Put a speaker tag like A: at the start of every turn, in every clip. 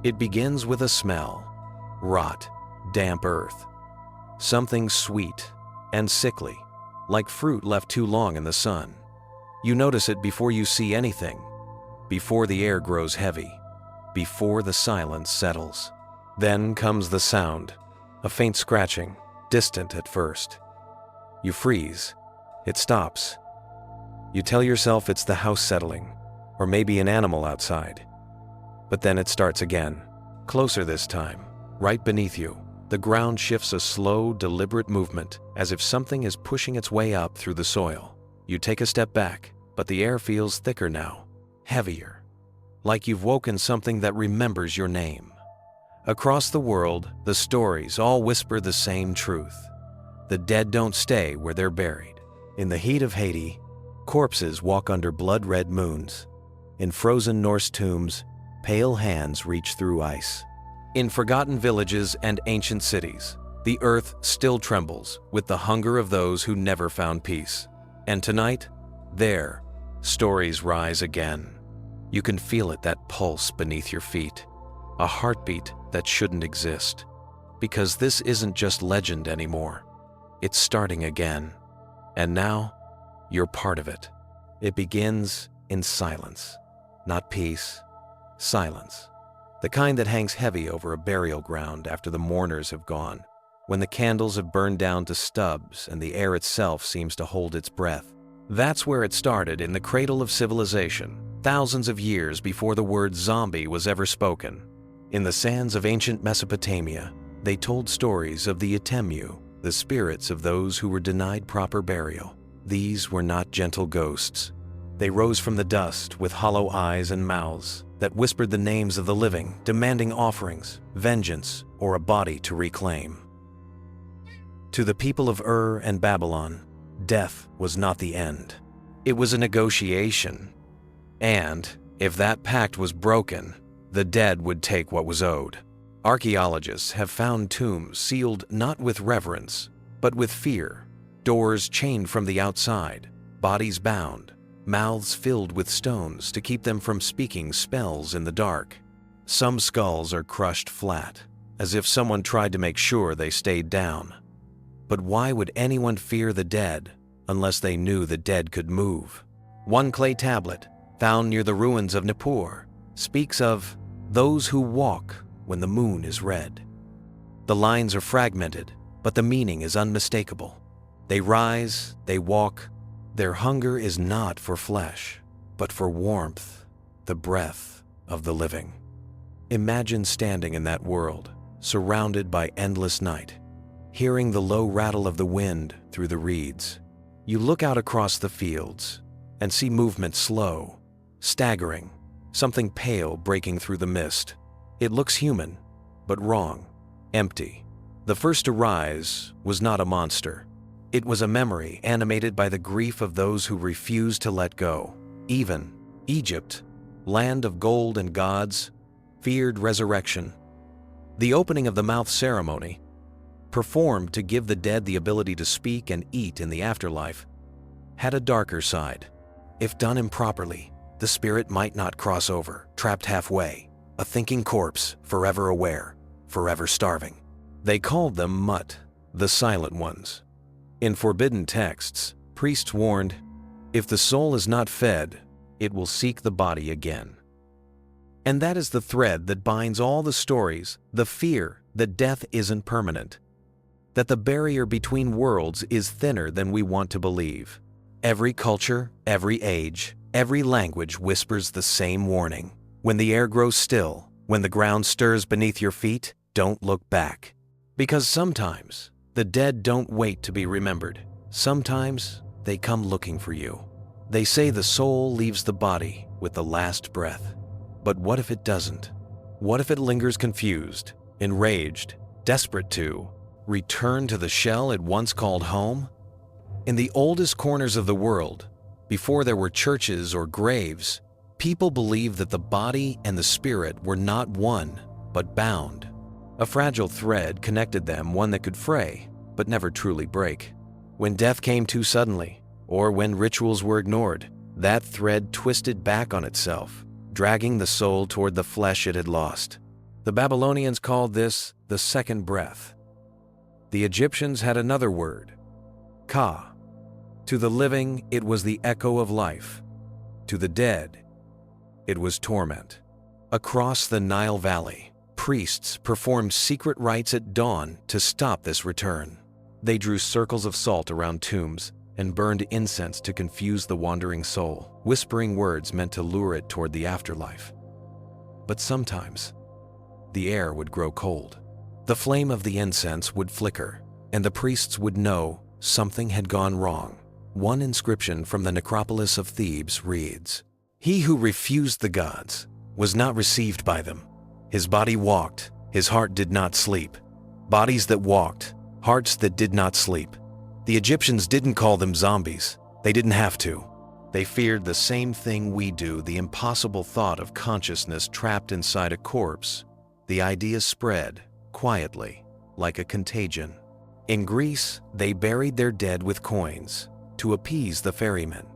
A: It begins with a smell: rot, damp earth. Something sweet and sickly, like fruit left too long in the sun. You notice it before you see anything, before the air grows heavy, before the silence settles. Then comes the sound, a faint scratching, distant at first. You freeze. It stops. You tell yourself it's the house settling, or maybe an animal outside. But then it starts again, closer this time, right beneath you. The ground shifts a slow, deliberate movement, as if something is pushing its way up through the soil. You take a step back, but the air feels thicker now, heavier, like you've woken something that remembers your name. Across the world, the stories all whisper the same truth. The dead don't stay where they're buried. In the heat of Haiti, corpses walk under blood-red moons. In frozen Norse tombs, pale hands reach through ice. In forgotten villages and ancient cities, the earth still trembles with the hunger of those who never found peace. And tonight, there, stories rise again. You can feel it, that pulse beneath your feet, a heartbeat that shouldn't exist. Because this isn't just legend anymore. It's starting again. And now, you're part of it. It begins in silence. Not peace, silence. The kind that hangs heavy over a burial ground after the mourners have gone, when the candles have burned down to stubs and the air itself seems to hold its breath. That's where it started, in the cradle of civilization, thousands of years before the word zombie was ever spoken. In the sands of ancient Mesopotamia, they told stories of the Itemu, the spirits of those who were denied proper burial. These were not gentle ghosts. They rose from the dust with hollow eyes and mouths that whispered the names of the living, demanding offerings, vengeance, or a body to reclaim. To the people of Ur and Babylon, death was not the end. It was a negotiation. And, if that pact was broken, the dead would take what was owed. Archaeologists have found tombs sealed not with reverence, but with fear, doors chained from the outside, bodies bound, mouths filled with stones to keep them from speaking spells in the dark. Some skulls are crushed flat, as if someone tried to make sure they stayed down. But why would anyone fear the dead unless they knew the dead could move? One clay tablet, found near the ruins of Nippur, speaks of those who walk when the moon is red. The lines are fragmented, but the meaning is unmistakable. They rise, they walk. Their hunger is not for flesh, but for warmth, the breath of the living. Imagine standing in that world, surrounded by endless night, hearing the low rattle of the wind through the reeds. You look out across the fields and see movement slow, staggering, something pale breaking through the mist. It looks human, but wrong, empty. The first to rise was not a monster. It was a memory animated by the grief of those who refused to let go. Even Egypt, land of gold and gods, feared resurrection. The opening of the mouth ceremony, performed to give the dead the ability to speak and eat in the afterlife, had a darker side. If done improperly, the spirit might not cross over, trapped halfway, a thinking corpse, forever aware, forever starving. They called them Mut, the silent ones. In forbidden texts, priests warned, if the soul is not fed, it will seek the body again. And that is the thread that binds all the stories, the fear that death isn't permanent, that the barrier between worlds is thinner than we want to believe. Every culture, every age, every language whispers the same warning. When the air grows still, when the ground stirs beneath your feet, don't look back. Because sometimes, the dead don't wait to be remembered. Sometimes, they come looking for you. They say the soul leaves the body with the last breath. But what if it doesn't? What if it lingers confused, enraged, desperate to return to the shell it once called home? In the oldest corners of the world, before there were churches or graves, people believed that the body and the spirit were not one, but bound. A fragile thread connected them, one that could fray, but never truly break. When death came too suddenly, or when rituals were ignored, that thread twisted back on itself, dragging the soul toward the flesh it had lost. The Babylonians called this the second breath. The Egyptians had another word, Ka. To the living, it was the echo of life. To the dead, it was torment. Across the Nile Valley, priests performed secret rites at dawn to stop this return. They drew circles of salt around tombs and burned incense to confuse the wandering soul, whispering words meant to lure it toward the afterlife. But sometimes, the air would grow cold. The flame of the incense would flicker, and the priests would know something had gone wrong. One inscription from the necropolis of Thebes reads, "He who refused the gods was not received by them. His body walked, his heart did not sleep. Bodies that walked, hearts that did not sleep." The Egyptians didn't call them zombies. They didn't have to. They feared the same thing we do, the impossible thought of consciousness trapped inside a corpse. The idea spread, quietly, like a contagion. In Greece, they buried their dead with coins to appease the ferrymen.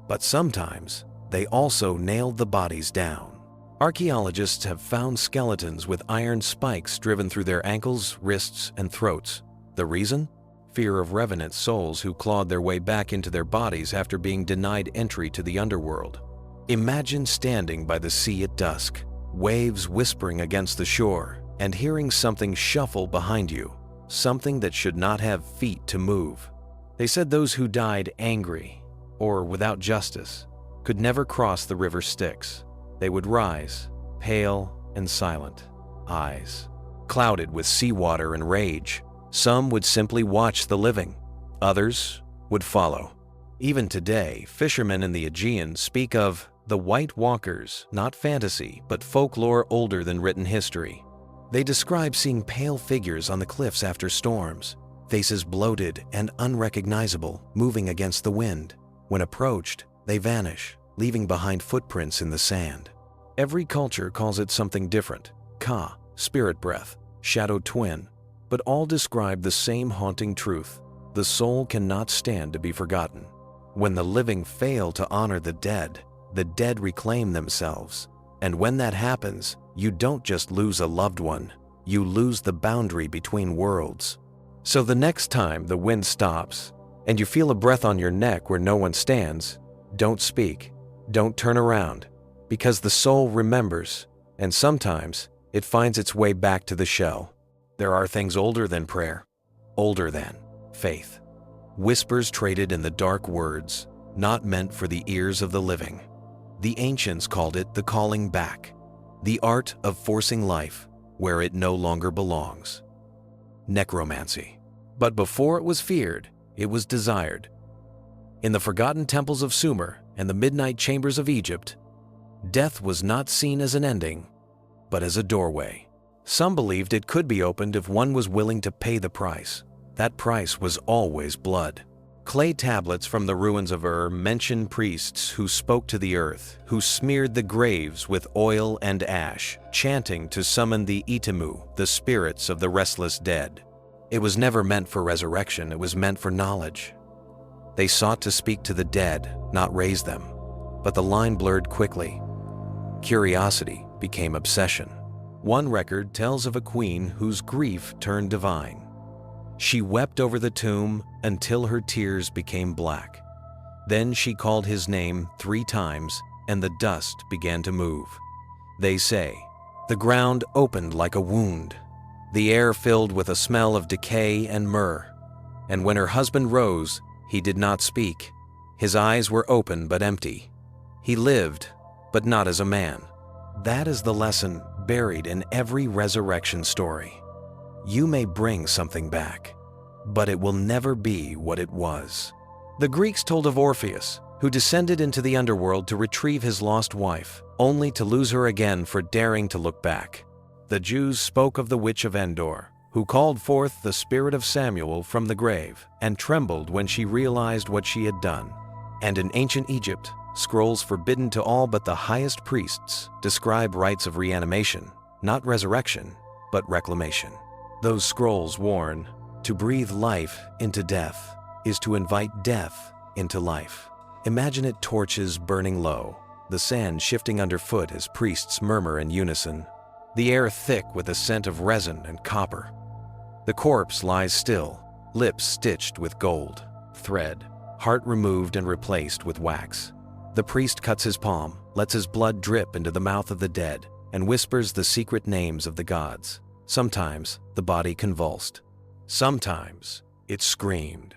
A: But sometimes, they also nailed the bodies down. Archaeologists have found skeletons with iron spikes driven through their ankles, wrists, and throats. The reason? Fear of revenant souls who clawed their way back into their bodies after being denied entry to the underworld. Imagine standing by the sea at dusk, waves whispering against the shore, and hearing something shuffle behind you, something that should not have feet to move. They said those who died angry or without justice could never cross the river Styx. They would rise, pale and silent, eyes clouded with seawater and rage. Some would simply watch the living. Others would follow. Even today, fishermen in the Aegean speak of the White Walkers, not fantasy, but folklore older than written history. They describe seeing pale figures on the cliffs after storms, faces bloated and unrecognizable, moving against the wind. When approached, they vanish, leaving behind footprints in the sand. Every culture calls it something different: Ka, spirit breath, shadow twin, but all describe the same haunting truth. The soul cannot stand to be forgotten. When the living fail to honor the dead reclaim themselves. And when that happens, you don't just lose a loved one, you lose the boundary between worlds. So the next time the wind stops and you feel a breath on your neck where no one stands, don't speak, don't turn around, because the soul remembers, and sometimes it finds its way back to the shell. There are things older than prayer, older than faith. Whispers traded in the dark words, not meant for the ears of the living. The ancients called it the calling back, the art of forcing life where it no longer belongs. Necromancy. But before it was feared, it was desired. In the forgotten temples of Sumer and the midnight chambers of Egypt, death was not seen as an ending, but as a doorway. Some believed it could be opened if one was willing to pay the price. That price was always blood. Clay tablets from the ruins of Ur mention priests who spoke to the earth, who smeared the graves with oil and ash, chanting to summon the Itimu, the spirits of the restless dead. It was never meant for resurrection, it was meant for knowledge. They sought to speak to the dead, not raise them. But the line blurred quickly. Curiosity became obsession. One record tells of a queen whose grief turned divine. She wept over the tomb until her tears became black. Then she called his name 3 times, and the dust began to move. They say, the ground opened like a wound. The air filled with a smell of decay and myrrh. And when her husband rose, he did not speak. His eyes were open but empty. He lived, but not as a man. That is the lesson buried in every resurrection story. You may bring something back, but it will never be what it was. The Greeks told of Orpheus, who descended into the underworld to retrieve his lost wife, only to lose her again for daring to look back. The Jews spoke of the witch of Endor, who called forth the spirit of Samuel from the grave and trembled when she realized what she had done. And in ancient Egypt, scrolls forbidden to all but the highest priests describe rites of reanimation, not resurrection, but reclamation. Those scrolls warn, to breathe life into death is to invite death into life. Imagine it: torches burning low, the sand shifting underfoot as priests murmur in unison, the air thick with the scent of resin and copper. The corpse lies still, lips stitched with gold, thread, heart removed and replaced with wax. The priest cuts his palm, lets his blood drip into the mouth of the dead, and whispers the secret names of the gods. Sometimes the body convulsed. Sometimes it screamed.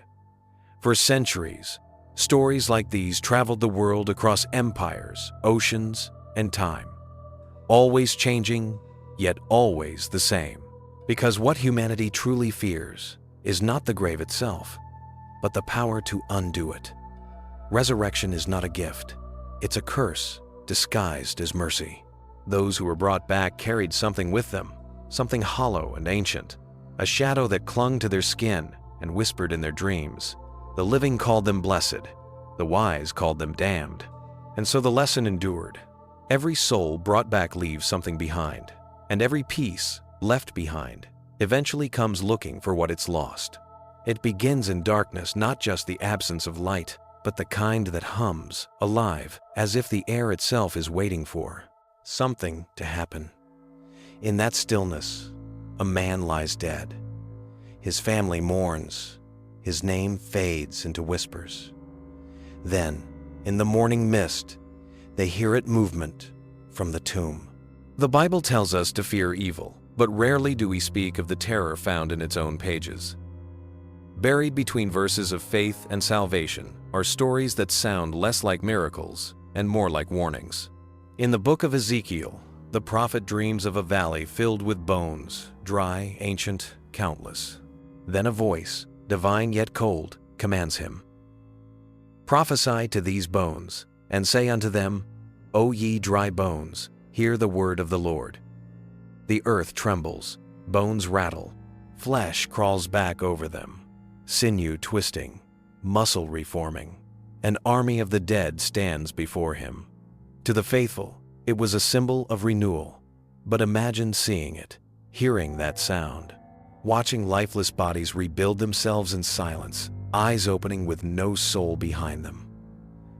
A: For centuries, stories like these traveled the world across empires, oceans, and time. Always changing, yet always the same. Because what humanity truly fears is not the grave itself, but the power to undo it. Resurrection is not a gift. It's a curse disguised as mercy. Those who were brought back carried something with them, something hollow and ancient, a shadow that clung to their skin and whispered in their dreams. The living called them blessed, the wise called them damned, and so the lesson endured. Every soul brought back leaves something behind, and every piece left behind eventually comes looking for what it's lost. It begins in darkness, not just the absence of light, but the kind that hums, alive, as if the air itself is waiting for something to happen. In that stillness, a man lies dead. His family mourns. His name fades into whispers. Then, in the morning mist, they hear it movement from the tomb. The Bible tells us to fear evil, but rarely do we speak of the terror found in its own pages. Buried between verses of faith and salvation are stories that sound less like miracles and more like warnings. In the book of Ezekiel, the prophet dreams of a valley filled with bones, dry, ancient, countless. Then a voice, divine yet cold, commands him, "Prophesy to these bones, and say unto them, O ye dry bones, hear the word of the Lord. The earth trembles, bones rattle, flesh crawls back over them, sinew twisting, muscle reforming. An army of the dead stands before him." To the faithful, it was a symbol of renewal. But imagine seeing it, hearing that sound, watching lifeless bodies rebuild themselves in silence, eyes opening with no soul behind them.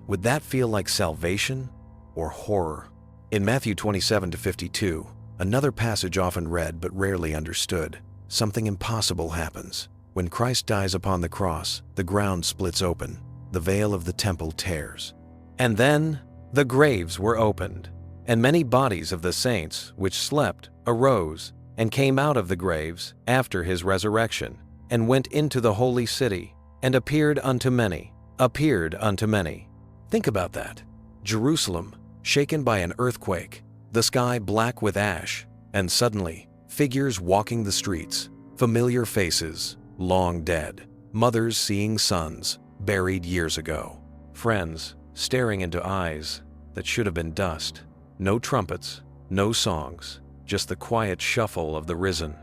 A: Would that feel like salvation or horror? In Matthew 27-52, another passage often read but rarely understood, something impossible happens. When Christ dies upon the cross, the ground splits open, the veil of the temple tears. And then the graves were opened, and many bodies of the saints which slept arose and came out of the graves after his resurrection, and went into the holy city, and appeared unto many. Think about that. Jerusalem, shaken by an earthquake, the sky black with ash, and suddenly, figures walking the streets, familiar faces, long dead, mothers seeing sons buried years ago, friends staring into eyes that should have been dust. No trumpets, no songs, just the quiet shuffle of the risen.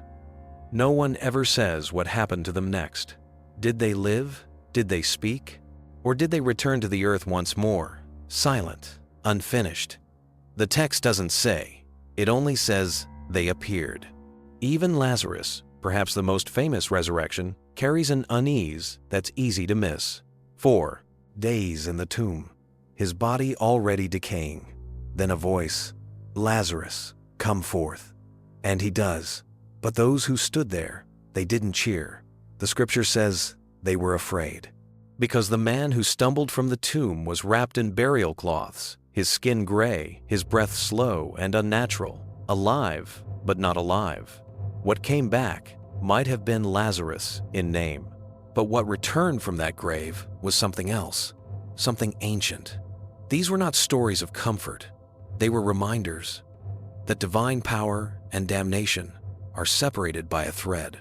A: No one ever says what happened to them next. Did they live? Did they speak? Or did they return to the earth once more, silent, unfinished? The text doesn't say. It only says they appeared. Even Lazarus, perhaps the most famous resurrection, carries an unease that's easy to miss. 4 days in the tomb, his body already decaying. Then a voice, "Lazarus, come forth." And he does. But those who stood there, they didn't cheer. The scripture says they were afraid. Because the man who stumbled from the tomb was wrapped in burial cloths, his skin gray, his breath slow and unnatural, alive but not alive. What came back might have been Lazarus in name, but what returned from that grave was something else, something ancient. These were not stories of comfort. They were reminders that divine power and damnation are separated by a thread,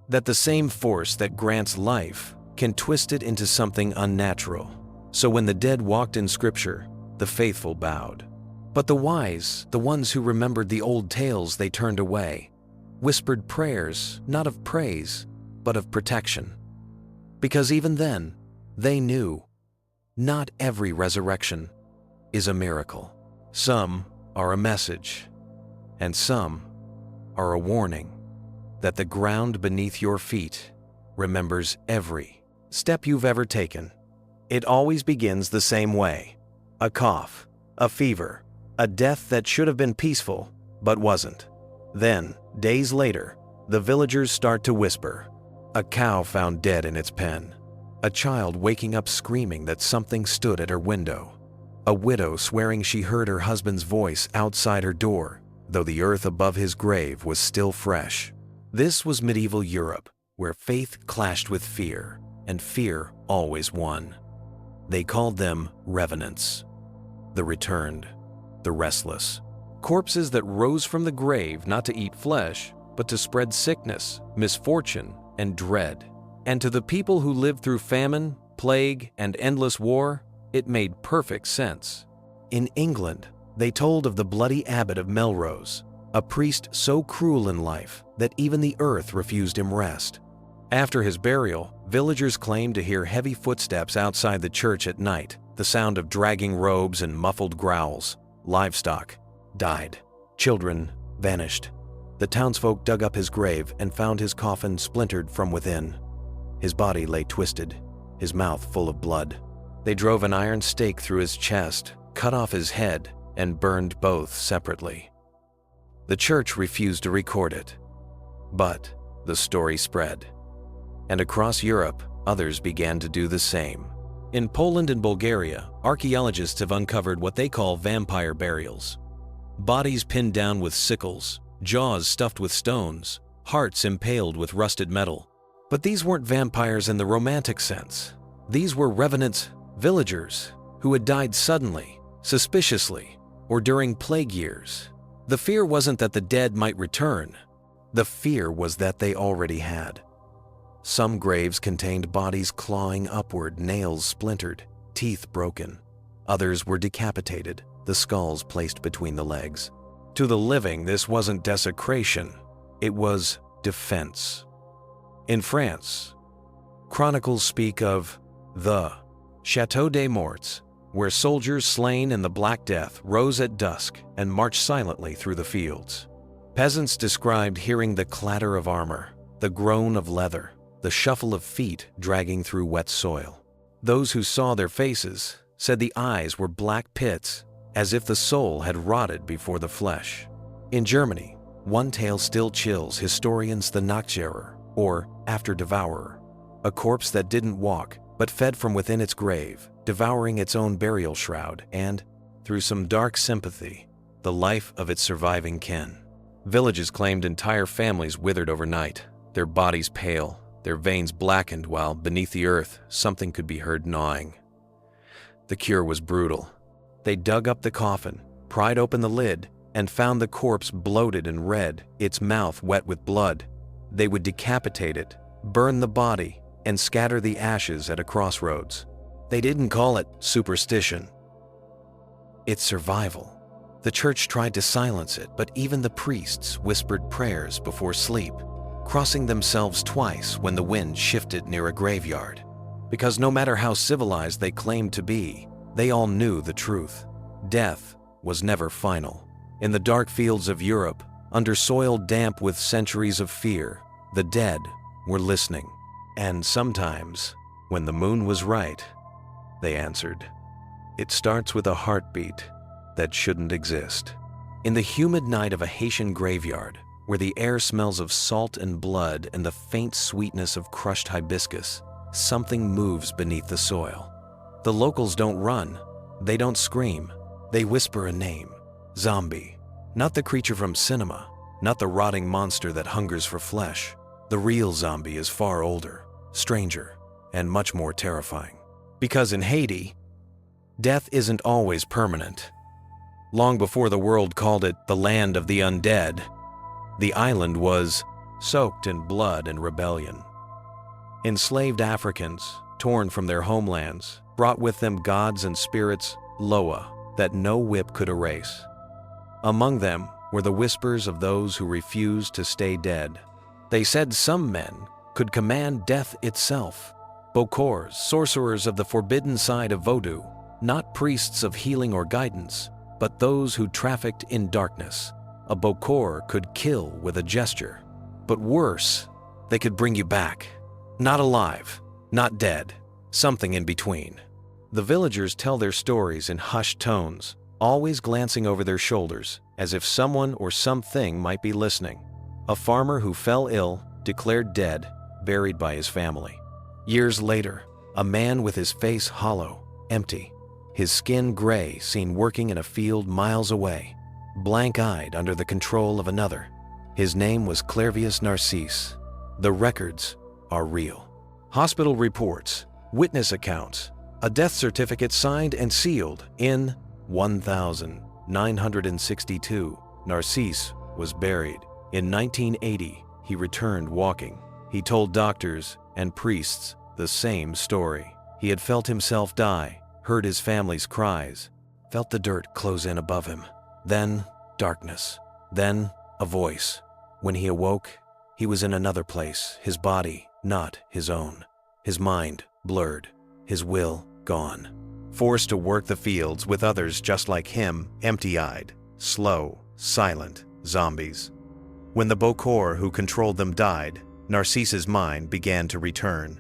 A: that the same force that grants life can twist it into something unnatural. So when the dead walked in Scripture, the faithful bowed. But the wise, the ones who remembered the old tales, they turned away, whispered prayers not of praise, but of protection. Because even then, they knew not every resurrection is a miracle. Some are a message, and some are a warning that the ground beneath your feet remembers every step you've ever taken. It always begins the same way: a cough, a fever, a death that should have been peaceful but wasn't. Then, days later, the villagers start to whisper. A cow found dead in its pen. A child waking up screaming that something stood at her window. A widow swearing she heard her husband's voice outside her door, though the earth above his grave was still fresh. This was medieval Europe, where faith clashed with fear, and fear always won. They called them revenants. The returned, the restless. Corpses that rose from the grave not to eat flesh, but to spread sickness, misfortune, and dread. And to the people who lived through famine, plague, and endless war, it made perfect sense. In England, they told of the bloody abbot of Melrose, a priest so cruel in life that even the earth refused him rest. After his burial, villagers claimed to hear heavy footsteps outside the church at night, the sound of dragging robes and muffled growls. Livestock died. Children vanished. The townsfolk dug up his grave and found his coffin splintered from within. His body lay twisted, his mouth full of blood. They drove an iron stake through his chest, cut off his head, and burned both separately. The church refused to record it, but the story spread. And across Europe, others began to do the same. In Poland and Bulgaria, archaeologists have uncovered what they call vampire burials. Bodies pinned down with sickles, jaws stuffed with stones, hearts impaled with rusted metal. But these weren't vampires in the romantic sense. These were revenant villagers who had died suddenly, suspiciously, or during plague years. The fear wasn't that the dead might return. The fear was that they already had. Some graves contained bodies clawing upward, nails splintered, teeth broken. Others were decapitated, the skulls placed between the legs. To the living, this wasn't desecration, it was defense. In France, chronicles speak of the Château des Morts, where soldiers slain in the Black Death rose at dusk and marched silently through the fields. Peasants described hearing the clatter of armor, the groan of leather, the shuffle of feet dragging through wet soil. Those who saw their faces said the eyes were black pits, as if the soul had rotted before the flesh. In Germany, one tale still chills historians: the Nachtjäger, or after-devourer, a corpse that didn't walk but fed from within its grave, devouring its own burial shroud and, through some dark sympathy, the life of its surviving kin. Villages claimed entire families withered overnight, their bodies pale, their veins blackened, while beneath the earth something could be heard gnawing. The cure was brutal. They dug up the coffin, pried open the lid, and found the corpse bloated and red, its mouth wet with blood. They would decapitate it, burn the body, and scatter the ashes at a crossroads. They didn't call it superstition. It's survival. The church tried to silence it, but even the priests whispered prayers before sleep, crossing themselves twice when the wind shifted near a graveyard. Because no matter how civilized they claimed to be, they all knew the truth. Death was never final. In the dark fields of Europe, under soil damp with centuries of fear, the dead were listening. And sometimes, when the moon was right, they answered. It starts with a heartbeat that shouldn't exist. In the humid night of a Haitian graveyard, where the air smells of salt and blood and the faint sweetness of crushed hibiscus, something moves beneath the soil. The locals don't run, they don't scream, they whisper a name: zombie. Not the creature from cinema, not the rotting monster that hungers for flesh. The real zombie is far older, stranger, and much more terrifying. Because in Haiti, death isn't always permanent. Long before the world called it the land of the undead, the island was soaked in blood and rebellion. Enslaved Africans, torn from their homelands, brought with them gods and spirits, Loa, that no whip could erase. Among them were the whispers of those who refused to stay dead. They said some men could command death itself. Bokors, sorcerers of the forbidden side of Vodou, not priests of healing or guidance, but those who trafficked in darkness. A Bokor could kill with a gesture. But worse, they could bring you back. Not alive, not dead, something in between. The villagers tell their stories in hushed tones, always glancing over their shoulders, as if someone or something might be listening. A farmer who fell ill, declared dead, buried by his family. Years later, a man with his face hollow, empty, his skin gray, seen working in a field miles away, blank-eyed under the control of another. His name was Clervius Narcisse. The records are real. Hospital reports, witness accounts, a death certificate signed and sealed in 1962. Narcisse was buried. In 1980, he returned walking. He told doctors and priests the same story. He had felt himself die, heard his family's cries, felt the dirt close in above him. Then darkness. Then a voice. When he awoke, he was in another place, his body not his own. His mind blurred, his will gone. Forced to work the fields with others just like him, empty-eyed, slow, silent zombies. When the Bokor who controlled them died, Narcisse's mind began to return.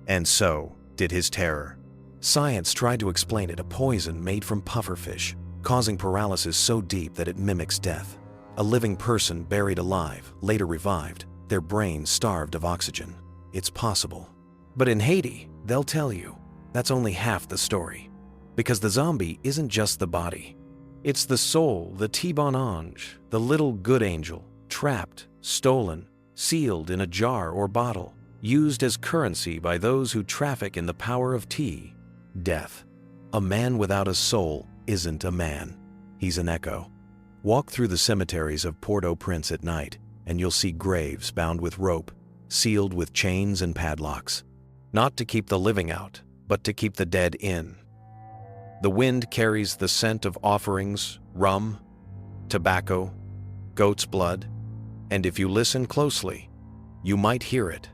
A: And so did his terror. Science tried to explain it, a poison made from pufferfish, causing paralysis so deep that it mimics death. A living person buried alive, later revived, their brains starved of oxygen. It's possible. But in Haiti, they'll tell you, that's only half the story. Because the zombie isn't just the body. It's the soul, the bon ange, the little good angel, trapped, stolen, sealed in a jar or bottle, used as currency by those who traffic in the power of tea. Death. A man without a soul isn't a man. He's an echo. Walk through the cemeteries of Port-au-Prince at night, and you'll see graves bound with rope, sealed with chains and padlocks. Not to keep the living out, but to keep the dead in. The wind carries the scent of offerings, rum, tobacco, goat's blood, and if you listen closely, you might hear it.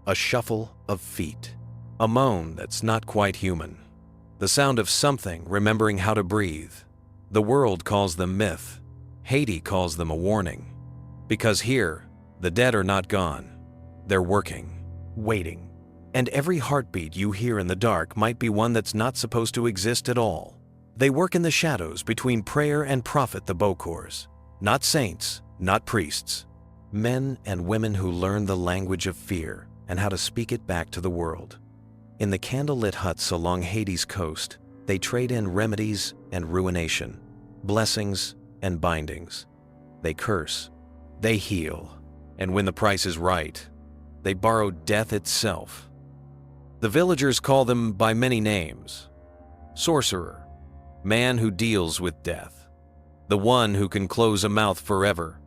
A: A shuffle of feet. A moan that's not quite human. The sound of something remembering how to breathe. The world calls them myth. Haiti calls them a warning. Because here, the dead are not gone. They're working, waiting. And every heartbeat you hear in the dark might be one that's not supposed to exist at all. They work in the shadows between prayer and prophet, the Bokors. Not saints, not priests. Men and women who learn the language of fear and how to speak it back to the world. In the candlelit huts along Haiti's coast, they trade in remedies and ruination, blessings and bindings. They curse, they heal, and when the price is right, they borrow death itself. The villagers call them by many names. Sorcerer, man who deals with death, the one who can close a mouth forever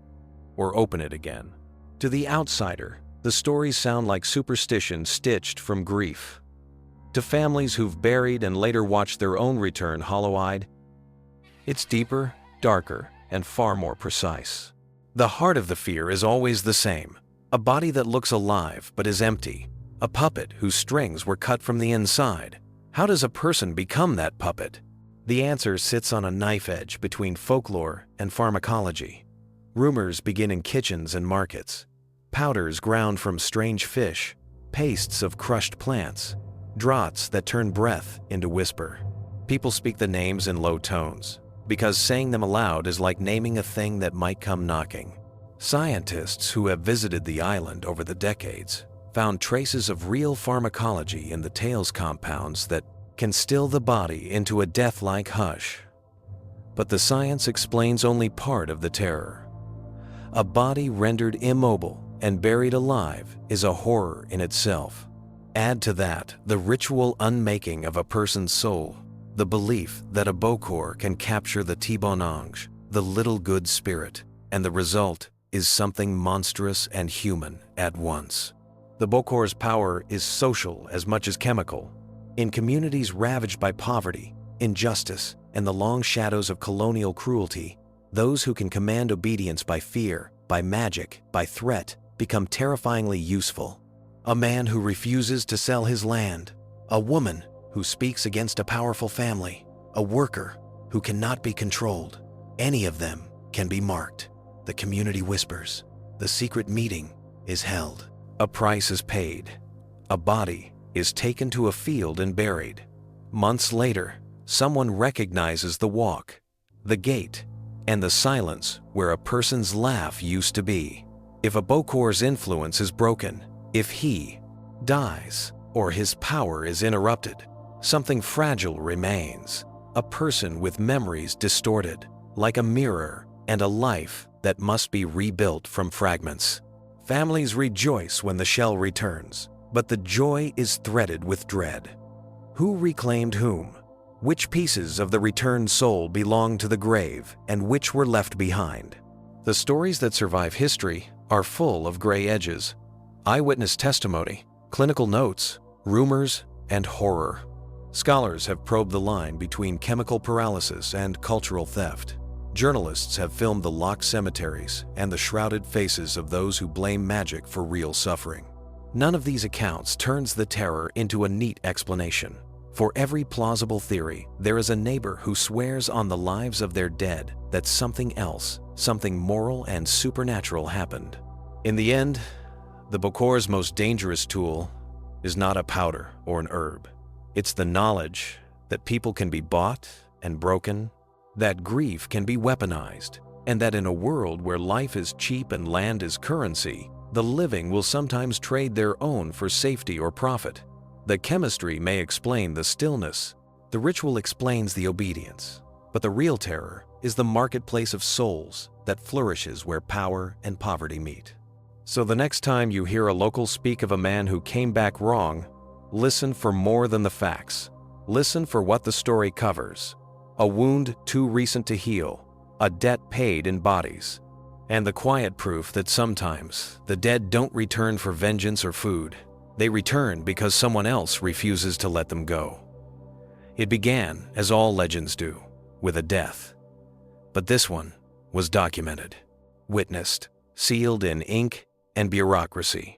A: or open it again. To the outsider, the stories sound like superstition stitched from grief. To families who've buried and later watched their own return hollow-eyed, it's deeper, darker, and far more precise. The heart of the fear is always the same. A body that looks alive but is empty. A puppet whose strings were cut from the inside. How does a person become that puppet? The answer sits on a knife edge between folklore and pharmacology. Rumors begin in kitchens and markets. Powders ground from strange fish, pastes of crushed plants, draughts that turn breath into whisper. People speak the names in low tones, because saying them aloud is like naming a thing that might come knocking. Scientists who have visited the island over the decades found traces of real pharmacology in the tails compounds that can still the body into a death-like hush. But the science explains only part of the terror. A body rendered immobile and buried alive is a horror in itself. Add to that the ritual unmaking of a person's soul, the belief that a Bokor can capture the bon ange, the little good spirit, and the result is something monstrous and human at once. The Bokor's power is social as much as chemical. In communities ravaged by poverty, injustice, and the long shadows of colonial cruelty, those who can command obedience by fear, by magic, by threat, become terrifyingly useful. A man who refuses to sell his land, a woman who speaks against a powerful family, a worker who cannot be controlled. Any of them can be marked. The community whispers. The secret meeting is held. A price is paid. A body is taken to a field and buried. Months later, someone recognizes the walk, the gait, and the silence where a person's laugh used to be. If a Bokor's influence is broken, if he dies or his power is interrupted, something fragile remains, a person with memories distorted, like a mirror, and a life that must be rebuilt from fragments. Families rejoice when the shell returns, but the joy is threaded with dread. Who reclaimed whom? Which pieces of the returned soul belong to the grave and which were left behind? The stories that survive history are full of gray edges. Eyewitness testimony, clinical notes, rumors, and horror. Scholars have probed the line between chemical paralysis and cultural theft. Journalists have filmed the locked cemeteries and the shrouded faces of those who blame magic for real suffering. None of these accounts turns the terror into a neat explanation. For every plausible theory, there is a neighbor who swears on the lives of their dead that something else, something moral and supernatural happened. In the end, the Bokor's most dangerous tool is not a powder or an herb. It's the knowledge that people can be bought and broken, that grief can be weaponized, and that in a world where life is cheap and land is currency, the living will sometimes trade their own for safety or profit. The chemistry may explain the stillness, the ritual explains the obedience, but the real terror is the marketplace of souls that flourishes where power and poverty meet. So the next time you hear a local speak of a man who came back wrong, listen for more than the facts. Listen for what the story covers: a wound too recent to heal, a debt paid in bodies, and the quiet proof that sometimes the dead don't return for vengeance or food. They return because someone else refuses to let them go. It began, as all legends do, with a death. But this one was documented, witnessed, sealed in ink and bureaucracy.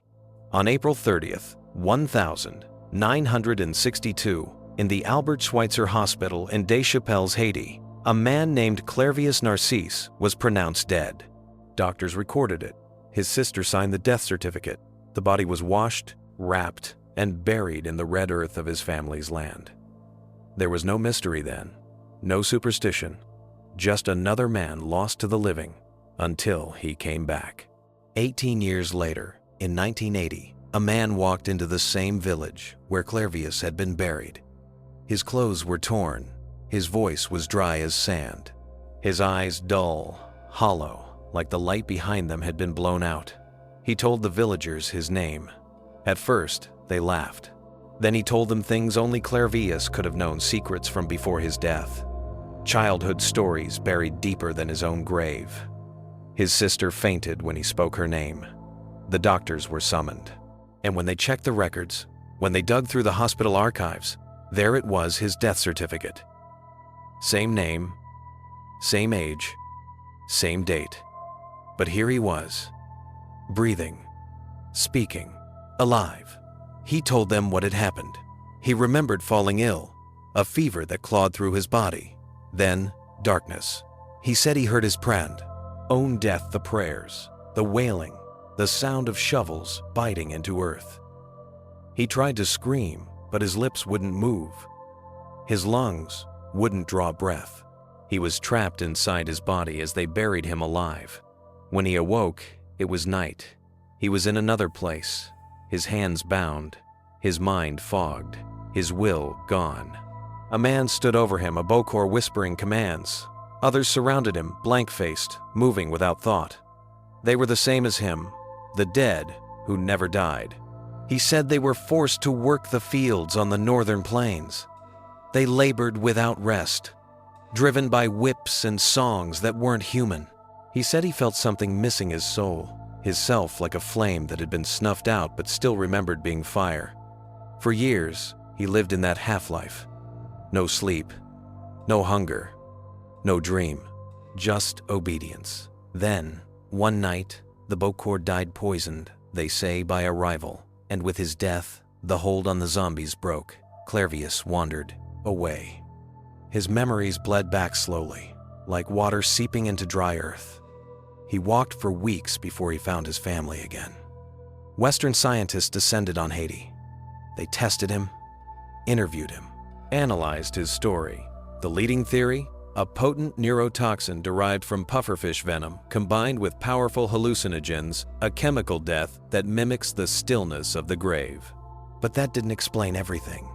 A: On April 30th, 1962, in the Albert Schweitzer Hospital in Deschapelles, Haiti, a man named Clervius Narcisse was pronounced dead. Doctors recorded it. His sister signed the death certificate. The body was washed, wrapped, and buried in the red earth of his family's land. There was no mystery then, no superstition, just another man lost to the living until he came back. 18 years later, in 1980, a man walked into the same village where Clervius had been buried. His clothes were torn, his voice was dry as sand, his eyes dull, hollow, like the light behind them had been blown out. He told the villagers his name. At first, they laughed. Then he told them things only Clervius could have known, secrets from before his death. Childhood stories buried deeper than his own grave. His sister fainted when he spoke her name. The doctors were summoned. And when they checked the records, when they dug through the hospital archives, there it was, his death certificate. Same name, same age, same date. But here he was, breathing, speaking, alive. He told them what had happened. He remembered falling ill, a fever that clawed through his body. Then, darkness. He said he heard his friend own death, the prayers, the wailing, the sound of shovels biting into earth. He tried to scream, but his lips wouldn't move. His lungs wouldn't draw breath. He was trapped inside his body as they buried him alive. When he awoke, it was night. He was in another place, his hands bound, his mind fogged, his will gone. A man stood over him, a Bokor whispering commands. Others surrounded him, blank-faced, moving without thought. They were the same as him, the dead who never died. He said they were forced to work the fields on the northern plains. They labored without rest, driven by whips and songs that weren't human. He said he felt something missing his soul, his self like a flame that had been snuffed out but still remembered being fire. For years, he lived in that half-life. No sleep, no hunger, no dream, just obedience. Then, one night, the Bokor died poisoned, they say, by a rival, and with his death, the hold on the zombies broke. Clervius wandered away. His memories bled back slowly, like water seeping into dry earth. He walked for weeks before he found his family again. Western scientists descended on Haiti. They tested him, interviewed him, analyzed his story. The leading theory? a potent neurotoxin derived from pufferfish venom combined with powerful hallucinogens, a chemical death that mimics the stillness of the grave. But that didn't explain everything.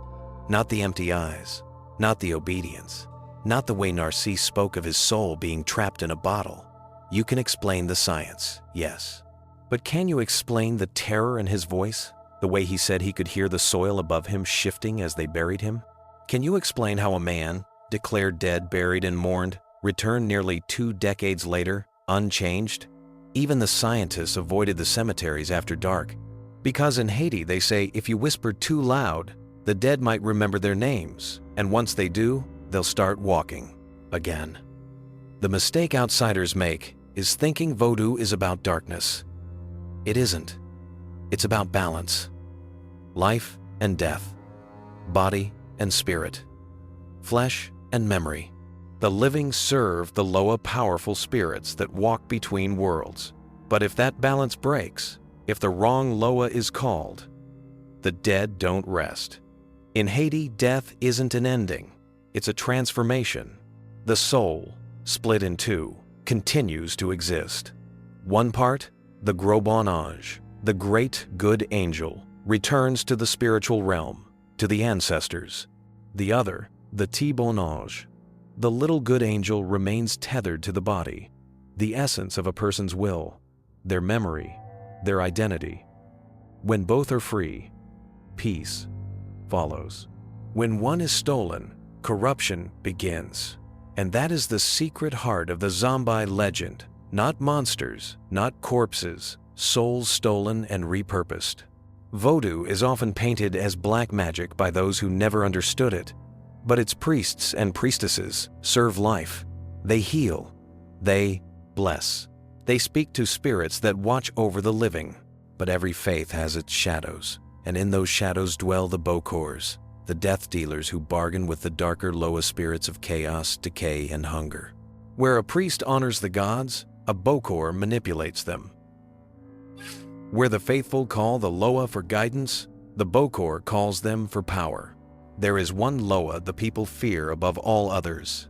A: Not the empty eyes, not the obedience, not the way Narcisse spoke of his soul being trapped in a bottle. You can explain the science, yes. But can you explain the terror in his voice? The way he said he could hear the soil above him shifting as they buried him? Can you explain how a man, declared dead, buried and mourned, returned nearly 2 decades later, unchanged? Even the scientists avoided the cemeteries after dark, because in Haiti they say if you whisper too loud, the dead might remember their names, and once they do, they'll start walking again. The mistake outsiders make is thinking voodoo is about darkness. It isn't. It's about balance. Life and death. Body and spirit. Flesh and memory. The living serve the lower powerful spirits that walk between worlds. But if that balance breaks, if the wrong Loa is called, the dead don't rest. In Haiti, death isn't an ending. It's a transformation. The soul, split in two, continues to exist. One part, the Gros Bon Ange, the great good angel, returns to the spiritual realm, to the ancestors. The other, the Petit Bon Ange, the little good angel, remains tethered to the body, the essence of a person's will, their memory, their identity. When both are free, peace follows. When one is stolen, corruption begins. And that is the secret heart of the zombie legend. Not monsters, not corpses, souls stolen and repurposed. Voodoo is often painted as black magic by those who never understood it. But its priests and priestesses serve life. They heal. They bless. They speak to spirits that watch over the living. But every faith has its shadows, and in those shadows dwell the Bokors, the death dealers who bargain with the darker, lower spirits of chaos, decay, and hunger. Where a priest honors the gods, a Bokor manipulates them. Where the faithful call the Loa for guidance, the Bokor calls them for power. There is one Loa the people fear above all others.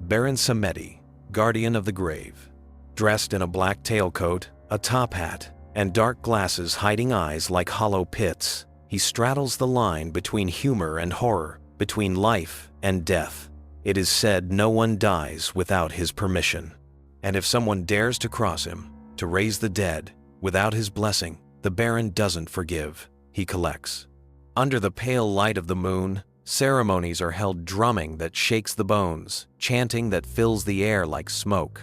A: Baron Samedi, guardian of the grave. Dressed in a black tailcoat, a top hat, and dark glasses hiding eyes like hollow pits, he straddles the line between humor and horror, between life and death. It is said no one dies without his permission. And if someone dares to cross him, to raise the dead, without his blessing, the Baron doesn't forgive. He collects. Under the pale light of the moon, ceremonies are held, drumming that shakes the bones, chanting that fills the air like smoke.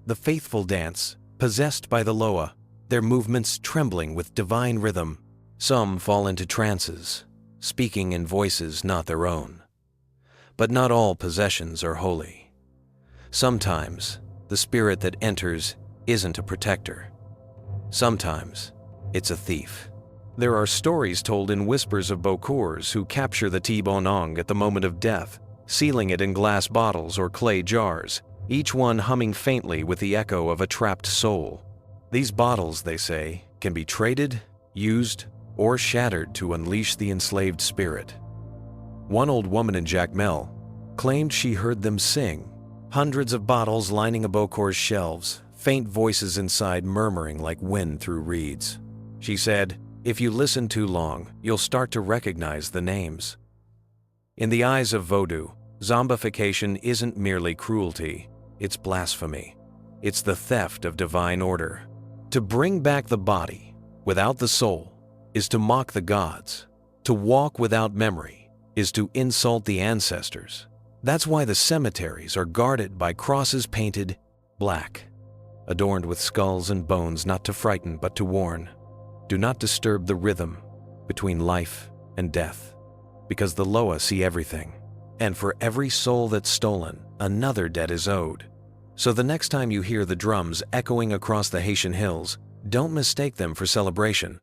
A: The faithful dance, possessed by the Loa, their movements trembling with divine rhythm. Some fall into trances, speaking in voices not their own. But not all possessions are holy. Sometimes, the spirit that enters isn't a protector. Sometimes, it's a thief. There are stories told in whispers of Bokors who capture the Petit Bon Ange at the moment of death, sealing it in glass bottles or clay jars, each one humming faintly with the echo of a trapped soul. These bottles, they say, can be traded, used, or shattered to unleash the enslaved spirit. One old woman in Jacmel claimed she heard them sing, hundreds of bottles lining a Bokor's shelves, faint voices inside murmuring like wind through reeds. She said, if you listen too long, you'll start to recognize the names. In the eyes of Vodou, zombification isn't merely cruelty, it's blasphemy. It's the theft of divine order. To bring back the body without the soul is to mock the gods. To walk without memory is to insult the ancestors. That's why the cemeteries are guarded by crosses painted black, adorned with skulls and bones, not to frighten but to warn. Do not disturb the rhythm between life and death, because the Loa see everything, and for every soul that's stolen, another debt is owed. So the next time you hear the drums echoing across the Haitian hills, don't mistake them for celebration.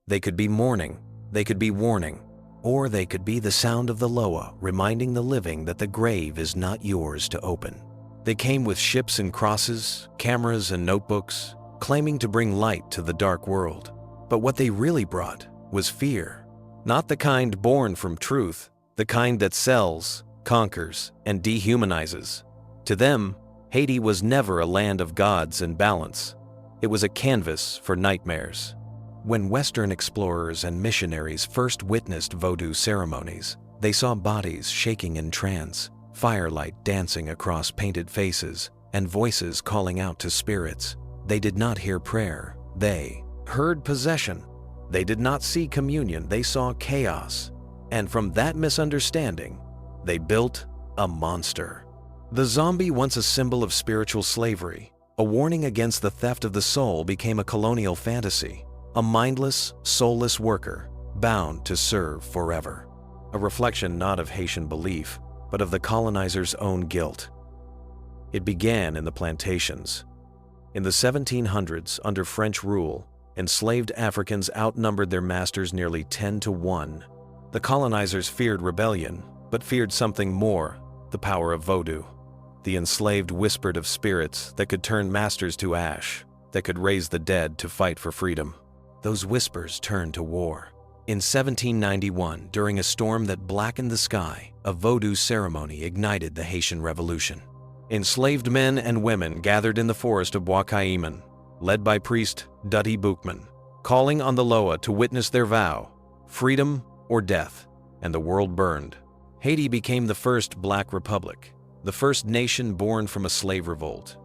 A: They could be mourning, they could be warning, or they could be the sound of the Loa reminding the living that the grave is not yours to open. They came with ships and crosses, cameras and notebooks, claiming to bring light to the dark world. But what they really brought was fear. Not the kind born from truth, the kind that sells, conquers, and dehumanizes. To them, Haiti was never a land of gods and balance. It was a canvas for nightmares. When Western explorers and missionaries first witnessed voodoo ceremonies, they saw bodies shaking in trance, firelight dancing across painted faces, and voices calling out to spirits. They did not hear prayer. They heard possession. They did not see communion. They saw chaos. And from that misunderstanding, they built a monster. The zombie, once a symbol of spiritual slavery, a warning against the theft of the soul, became a colonial fantasy, a mindless, soulless worker bound to serve forever. A reflection not of Haitian belief, but of the colonizers' own guilt. It began in the plantations. In the 1700s, under French rule, enslaved Africans outnumbered their masters nearly 10 to 1. The colonizers feared rebellion, but feared something more: the power of voodoo. The enslaved whispered of spirits that could turn masters to ash, that could raise the dead to fight for freedom. Those whispers turned to war. In 1791, during a storm that blackened the sky, a voodoo ceremony ignited the Haitian Revolution. Enslaved men and women gathered in the forest of Bois Caiman, led by priest Dutty Boukman, calling on the Loa to witness their vow, freedom or death, and the world burned. Haiti became the first Black Republic, the first nation born from a slave revolt.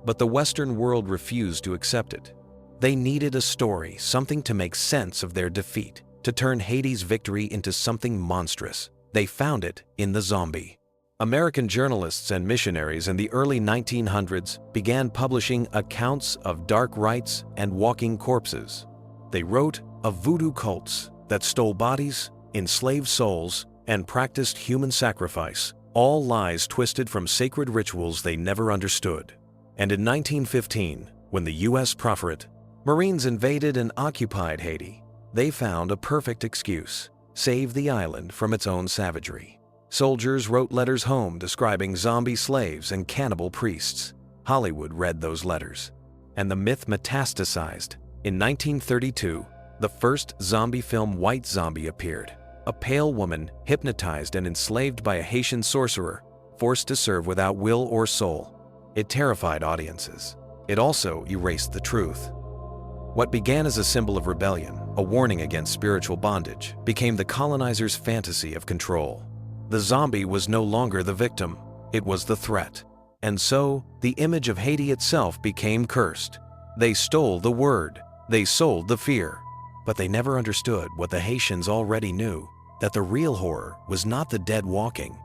A: But the Western world refused to accept it. They needed a story, something to make sense of their defeat, to turn Haiti's victory into something monstrous. They found it in the zombie. American journalists and missionaries in the early 1900s began publishing accounts of dark rites and walking corpses. They wrote of voodoo cults that stole bodies, enslaved souls, and practiced human sacrifice, all lies twisted from sacred rituals they never understood. And in 1915, when the U.S. Prophet Marines invaded and occupied Haiti, they found a perfect excuse: save the island from its own savagery. Soldiers wrote letters home describing zombie slaves and cannibal priests. Hollywood read those letters, and the myth metastasized. In 1932, the first zombie film, White Zombie, appeared. A pale woman hypnotized and enslaved by a Haitian sorcerer, forced to serve without will or soul. It terrified audiences. It also erased the truth. What began as a symbol of rebellion, a warning against spiritual bondage, became the colonizers' fantasy of control. The zombie was no longer the victim, it was the threat. And so, the image of Haiti itself became cursed. They stole the word, they sold the fear. But they never understood what the Haitians already knew: that the real horror was not the dead walking.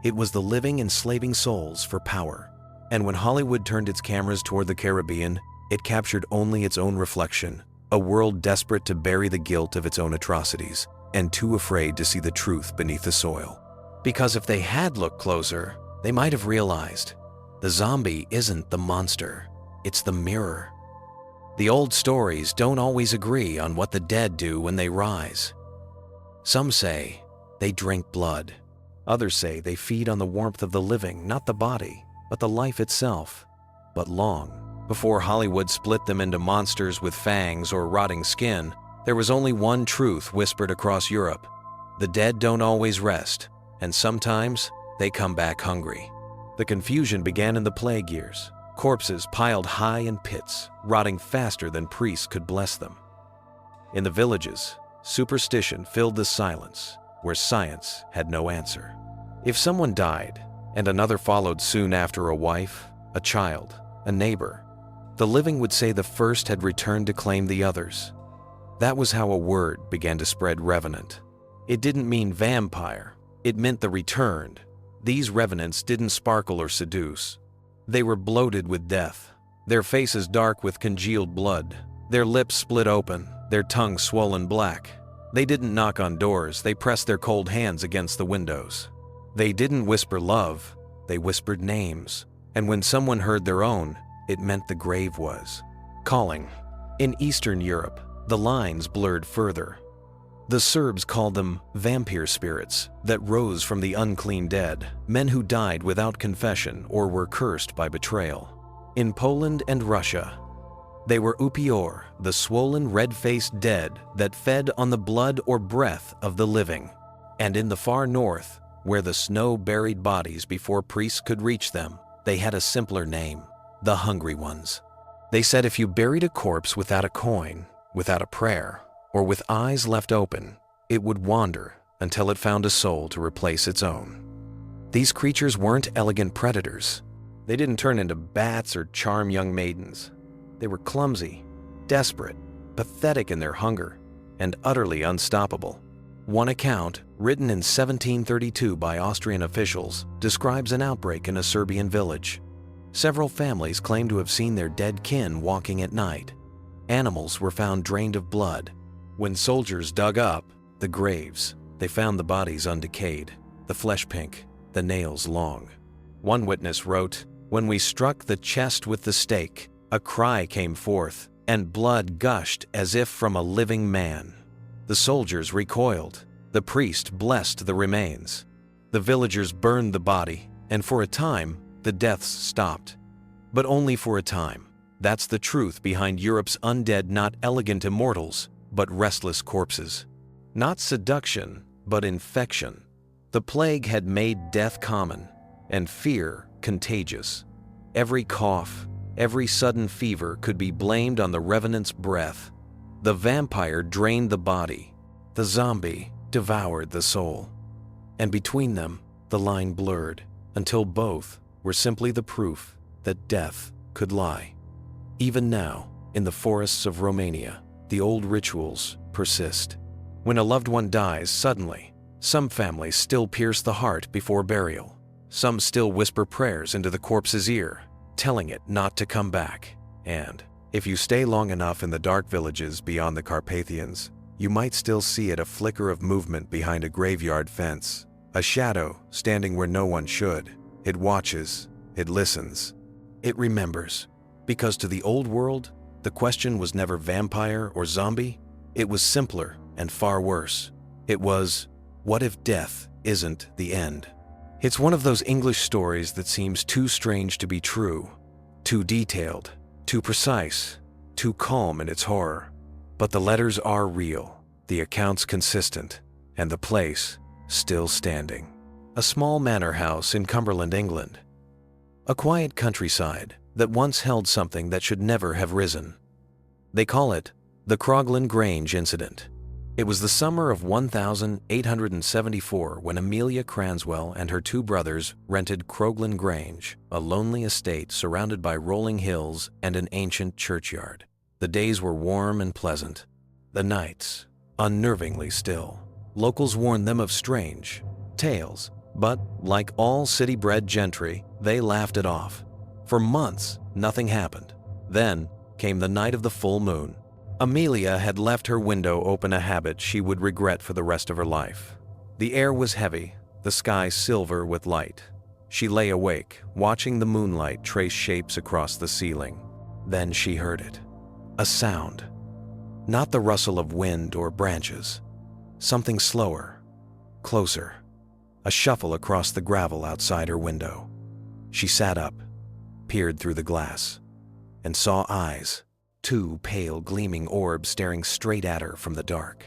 A: It was the living, enslaving souls for power. And when Hollywood turned its cameras toward the Caribbean, it captured only its own reflection, a world desperate to bury the guilt of its own atrocities, and too afraid to see the truth beneath the soil. Because if they had looked closer, they might have realized the zombie isn't the monster, it's the mirror. The old stories don't always agree on what the dead do when they rise. Some say they drink blood. Others say they feed on the warmth of the living, not the body, but the life itself. But long before Hollywood split them into monsters with fangs or rotting skin, there was only one truth whispered across Europe: the dead don't always rest, and sometimes they come back hungry. The confusion began in the plague years. Corpses piled high in pits, rotting faster than priests could bless them. In the villages, superstition filled the silence, where science had no answer. If someone died, and another followed soon after, a wife, a child, a neighbor, the living would say the first had returned to claim the others. That was how a word began to spread: revenant. It didn't mean vampire, it meant the returned. These revenants didn't sparkle or seduce. They were bloated with death, their faces dark with congealed blood, their lips split open, their tongues swollen black. They didn't knock on doors, they pressed their cold hands against the windows. They didn't whisper love, they whispered names. And when someone heard their own, it meant the grave was calling. In Eastern Europe, the lines blurred further. The Serbs called them vampire spirits that rose from the unclean dead, men who died without confession or were cursed by betrayal. In Poland and Russia, they were upior, the swollen, red-faced dead that fed on the blood or breath of the living. And in the far north, where the snow buried bodies before priests could reach them, They had a simpler name: the Hungry Ones. They said if you buried a corpse without a coin, without a prayer, or with eyes left open, it would wander until it found a soul to replace its own. These creatures weren't elegant predators. They didn't turn into bats or charm young maidens. They were clumsy, desperate, pathetic in their hunger, and utterly unstoppable. One account, written in 1732 by Austrian officials, describes an outbreak in a Serbian village. Several families claim to have seen their dead kin walking at night. Animals were found drained of blood. When soldiers dug up the graves, they found the bodies undecayed, the flesh pink, the nails long. One witness wrote, "When we struck the chest with the stake, a cry came forth, and blood gushed as if from a living man. The soldiers recoiled. The priest blessed the remains. The villagers burned the body, and for a time, the deaths stopped. But only for a time. That's the truth behind Europe's undead, not elegant immortals, but restless corpses. Not seduction, but infection. The plague had made death common, and fear contagious. Every cough, every sudden fever could be blamed on the revenant's breath. The vampire drained the body. The zombie devoured the soul. And between them, the line blurred, until both were simply the proof that death could lie. Even now, in the forests of Romania, the old rituals persist. When a loved one dies suddenly, some families still pierce the heart before burial. Some still whisper prayers into the corpse's ear, telling it not to come back. And if you stay long enough in the dark villages beyond the Carpathians, you might still see it, a flicker of movement behind a graveyard fence, a shadow standing where no one should. It watches, it listens, it remembers. Because to the old world, the question was never vampire or zombie. It was simpler and far worse. It was, what if death isn't the end? It's one of those English stories that seems too strange to be true, too detailed, too precise, too calm in its horror. But the letters are real, the accounts consistent, and the place still standing. A small manor house in Cumberland, England. A quiet countryside that once held something that should never have risen. They call it the Croglan Grange Incident. It was the summer of 1874 when Amelia Cranswell and her two brothers rented Croglan Grange, a lonely estate surrounded by rolling hills and an ancient churchyard. The days were warm and pleasant, the nights unnervingly still. Locals warned them of strange tales, but like all city-bred gentry, they laughed it off. For months, nothing happened. Then came the night of the full moon. Amelia had left her window open, a habit she would regret for the rest of her life. The air was heavy, the sky silver with light. She lay awake, watching the moonlight trace shapes across the ceiling. Then she heard it. A sound. Not the rustle of wind or branches. Something slower, closer. A shuffle across the gravel outside her window. She sat up, peered through the glass, and saw eyes. Two pale, gleaming orbs staring straight at her from the dark.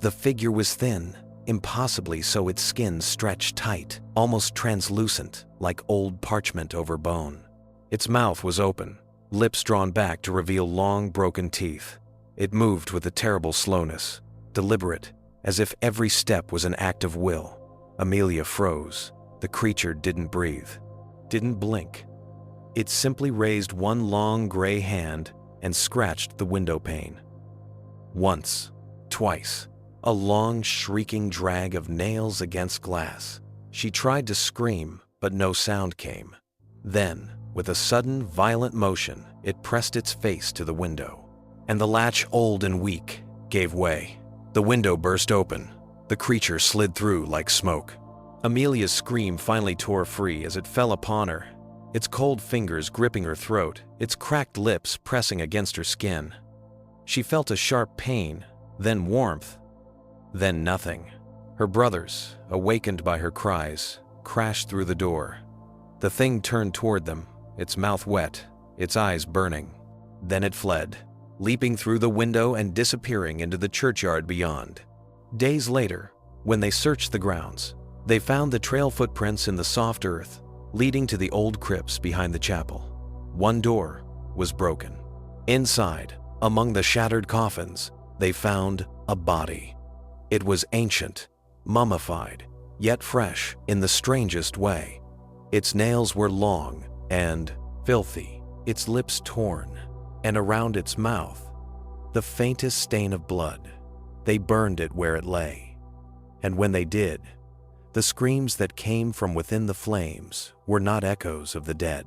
A: The figure was thin, impossibly so, its skin stretched tight, almost translucent, like old parchment over bone. Its mouth was open, lips drawn back to reveal long, broken teeth. It moved with a terrible slowness, deliberate, as if every step was an act of will. Amelia froze. The creature didn't breathe, didn't blink. It simply raised one long gray hand and scratched the window pane. Once, twice, a long shrieking drag of nails against glass. She tried to scream, but no sound came. Then, with a sudden, violent motion, it pressed its face to the window, and the latch, old and weak, gave way. The window burst open. The creature slid through like smoke. Amelia's scream finally tore free as it fell upon her, its cold fingers gripping her throat, its cracked lips pressing against her skin. She felt a sharp pain, then warmth, then nothing. Her brothers, awakened by her cries, crashed through the door. The thing turned toward them, its mouth wet, its eyes burning. Then it fled, leaping through the window and disappearing into the churchyard beyond. Days later, when they searched the grounds, they found the trail footprints in the soft earth, leading to the old crypts behind the chapel. One door was broken. Inside, among the shattered coffins, they found a body. It was ancient, mummified, yet fresh in the strangest way. Its nails were long and filthy, its lips torn, and around its mouth, the faintest stain of blood. They burned it where it lay. And when they did, the screams that came from within the flames were not echoes of the dead.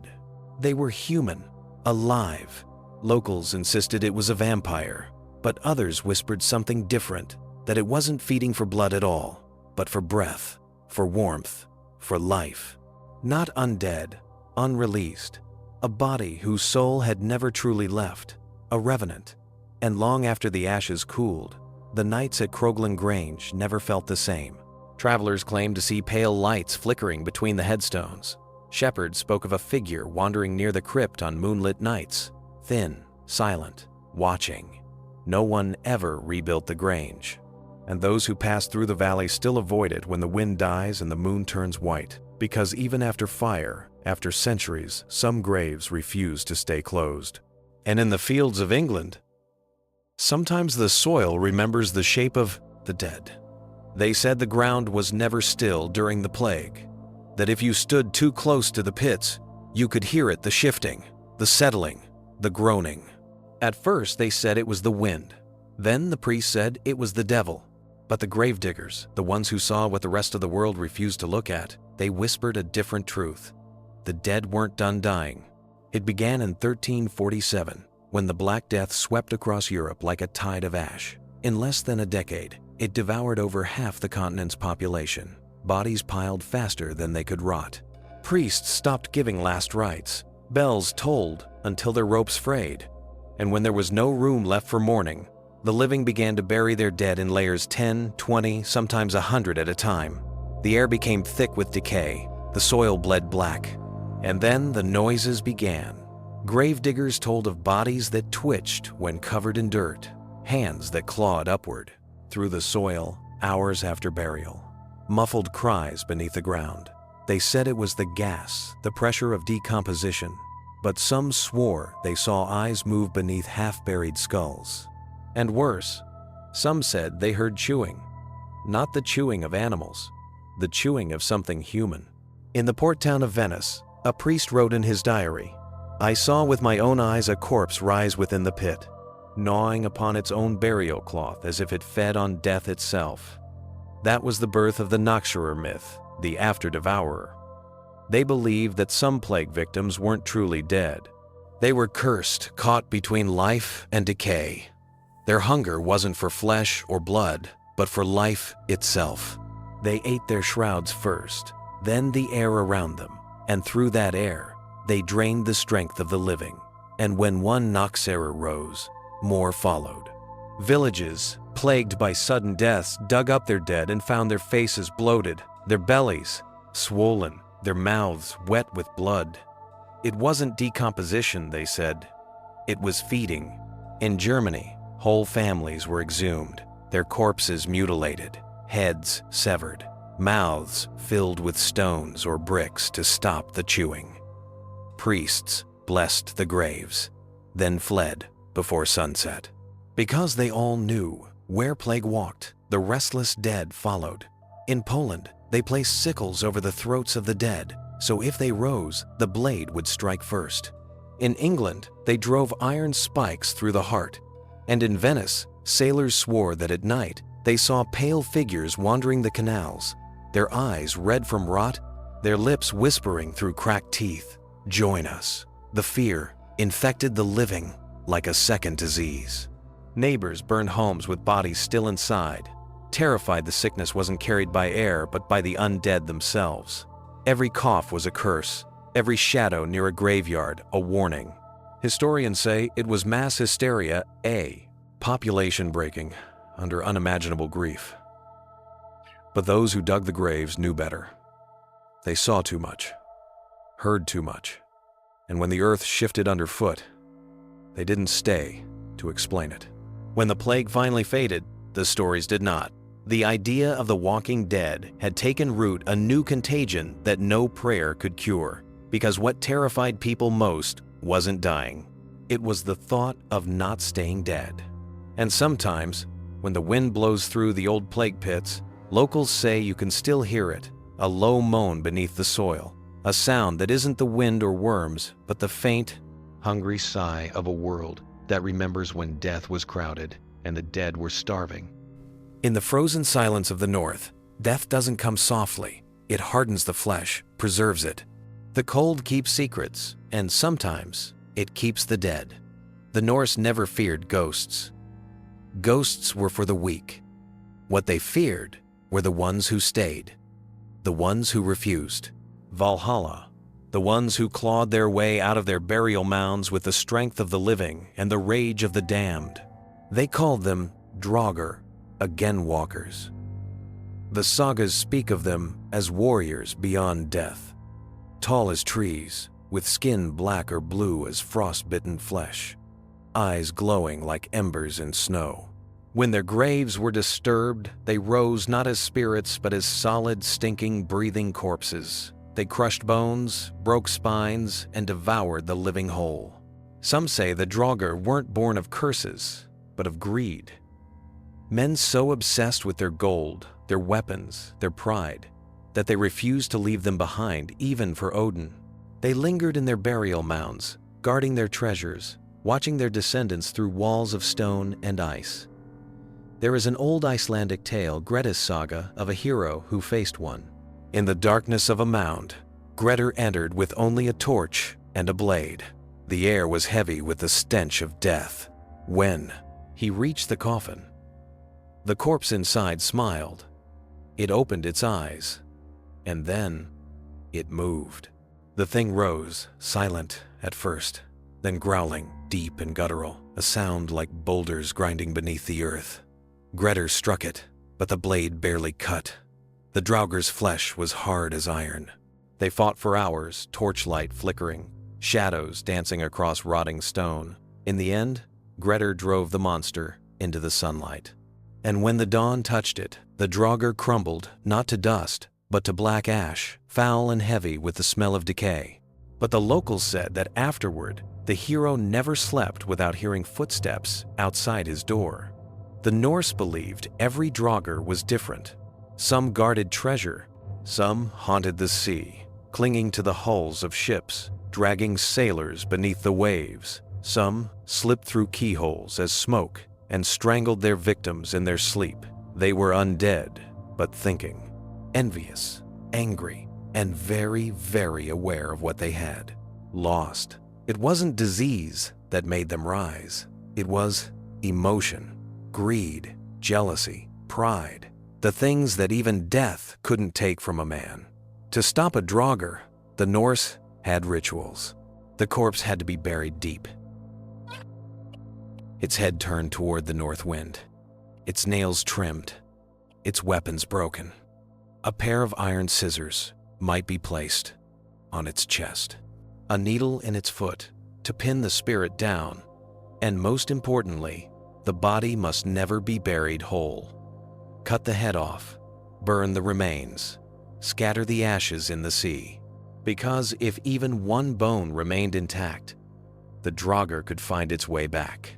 A: They were human, alive. Locals insisted it was a vampire, but others whispered something different, that it wasn't feeding for blood at all, but for breath, for warmth, for life. Not undead, unreleased, a body whose soul had never truly left, a revenant. And long after the ashes cooled, the nights at Croglan Grange never felt the same. Travelers claimed to see pale lights flickering between the headstones. Shepherds spoke of a figure wandering near the crypt on moonlit nights, thin, silent, watching. No one ever rebuilt the Grange, and those who passed through the valley still avoid it when the wind dies and the moon turns white, because even after fire, after centuries, some graves refuse to stay closed. And in the fields of England, sometimes the soil remembers the shape of the dead. They said the ground was never still during the plague, that if you stood too close to the pits, you could hear it, the shifting, the settling, the groaning. At first they said it was the wind. Then the priest said it was the devil. But the gravediggers, the ones who saw what the rest of the world refused to look at, they whispered a different truth. The dead weren't done dying. It began in 1347, when the Black Death swept across Europe like a tide of ash. In less than a decade, it devoured over half the continent's population. Bodies piled faster than they could rot. Priests stopped giving last rites. Bells tolled until their ropes frayed. And when there was no room left for mourning, the living began to bury their dead in layers 10, 20, sometimes 100 at a time. The air became thick with decay. The soil bled black. And then the noises began. Gravediggers told of bodies that twitched when covered in dirt, hands that clawed upward through the soil hours after burial, muffled cries beneath the ground. They said it was the gas, the pressure of decomposition, but some swore they saw eyes move beneath half-buried skulls. And worse, some said they heard chewing, not the chewing of animals, the chewing of something human. In the port town of Venice, a priest wrote in his diary, "I saw with my own eyes a corpse rise within the pit, gnawing upon its own burial cloth as if it fed on death itself." That was the birth of the Noxerer myth, the after-devourer. They believed that some plague victims weren't truly dead. They were cursed, caught between life and decay. Their hunger wasn't for flesh or blood, but for life itself. They ate their shrouds first, then the air around them, and through that air, they drained the strength of the living. And when one Noxerer rose, more followed. Villages, plagued by sudden deaths, dug up their dead and found their faces bloated, their bellies swollen, their mouths wet with blood. It wasn't decomposition, they said. It was feeding. In Germany, whole families were exhumed, their corpses mutilated, heads severed, mouths filled with stones or bricks to stop the chewing. Priests blessed the graves, then fled before sunset. Because they all knew where plague walked, the restless dead followed. In Poland, they placed sickles over the throats of the dead, so if they rose, the blade would strike first. In England, they drove iron spikes through the heart. And in Venice, sailors swore that at night, they saw pale figures wandering the canals, their eyes red from rot, their lips whispering through cracked teeth, "Join us." The fear infected the living like a second disease. Neighbors burned homes with bodies still inside, terrified the sickness wasn't carried by air but by the undead themselves. Every cough was a curse, every shadow near a graveyard a warning. Historians say it was mass hysteria, population breaking under unimaginable grief. But those who dug the graves knew better. They saw too much, heard too much, and when the earth shifted underfoot, they didn't stay to explain it. When the plague finally faded, the stories did not. The idea of the walking dead had taken root, a new contagion that no prayer could cure, because what terrified people most wasn't dying. It was the thought of not staying dead. And sometimes, when the wind blows through the old plague pits, locals say you can still hear it, a low moan beneath the soil, a sound that isn't the wind or worms, but the faint, hungry sigh of a world that remembers when death was crowded and the dead were starving. In the frozen silence of the north, death doesn't come softly. It hardens the flesh, preserves it. The cold keeps secrets, and sometimes it keeps the dead. The Norse never feared ghosts. Ghosts were for the weak. What they feared were the ones who stayed, the ones who refused. Valhalla, the ones who clawed their way out of their burial mounds with the strength of the living and the rage of the damned. They called them Draugr, again walkers. The sagas speak of them as warriors beyond death, tall as trees, with skin black or blue as frost-bitten flesh, eyes glowing like embers in snow. When their graves were disturbed, they rose not as spirits but as solid, stinking, breathing corpses. They crushed bones, broke spines, and devoured the living whole. Some say the Draugr weren't born of curses, but of greed. Men so obsessed with their gold, their weapons, their pride, that they refused to leave them behind even for Odin. They lingered in their burial mounds, guarding their treasures, watching their descendants through walls of stone and ice. There is an old Icelandic tale, Grettir's saga, of a hero who faced one. In the darkness of a mound, Grettir entered with only a torch and a blade. The air was heavy with the stench of death. When he reached the coffin, the corpse inside smiled. It opened its eyes, and then it moved. The thing rose, silent at first, then growling, deep and guttural, a sound like boulders grinding beneath the earth. Grettir struck it, but the blade barely cut. The Draugr's flesh was hard as iron. They fought for hours, torchlight flickering, shadows dancing across rotting stone. In the end, Grettir drove the monster into the sunlight. And when the dawn touched it, the Draugr crumbled, not to dust, but to black ash, foul and heavy with the smell of decay. But the locals said that afterward, the hero never slept without hearing footsteps outside his door. The Norse believed every Draugr was different. Some guarded treasure, some haunted the sea, clinging to the hulls of ships, dragging sailors beneath the waves. Some slipped through keyholes as smoke and strangled their victims in their sleep. They were undead, but thinking, envious, angry, and very, very aware of what they had lost. It wasn't disease that made them rise. It was emotion, greed, jealousy, pride, the things that even death couldn't take from a man. To stop a Draugr, the Norse had rituals. The corpse had to be buried deep, its head turned toward the north wind, its nails trimmed, its weapons broken. A pair of iron scissors might be placed on its chest, a needle in its foot to pin the spirit down, and most importantly, the body must never be buried whole. Cut the head off, burn the remains, scatter the ashes in the sea, because if even one bone remained intact, the Draugr could find its way back.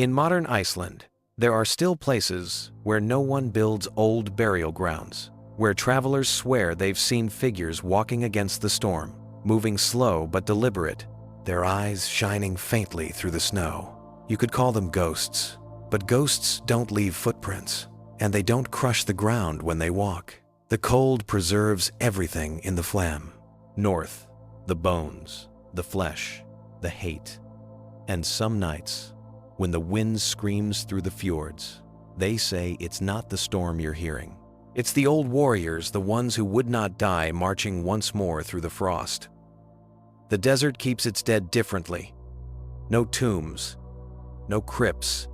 A: In modern Iceland, there are still places where no one builds old burial grounds, where travelers swear they've seen figures walking against the storm, moving slow but deliberate, their eyes shining faintly through the snow. You could call them ghosts, but ghosts don't leave footprints, and they don't crush the ground when they walk. The cold preserves everything in the phlegm. North, the bones, the flesh, the hate. And some nights, when the wind screams through the fjords, they say it's not the storm you're hearing. It's the old warriors, the ones who would not die, marching once more through the frost. The desert keeps its dead differently. No tombs, no crypts,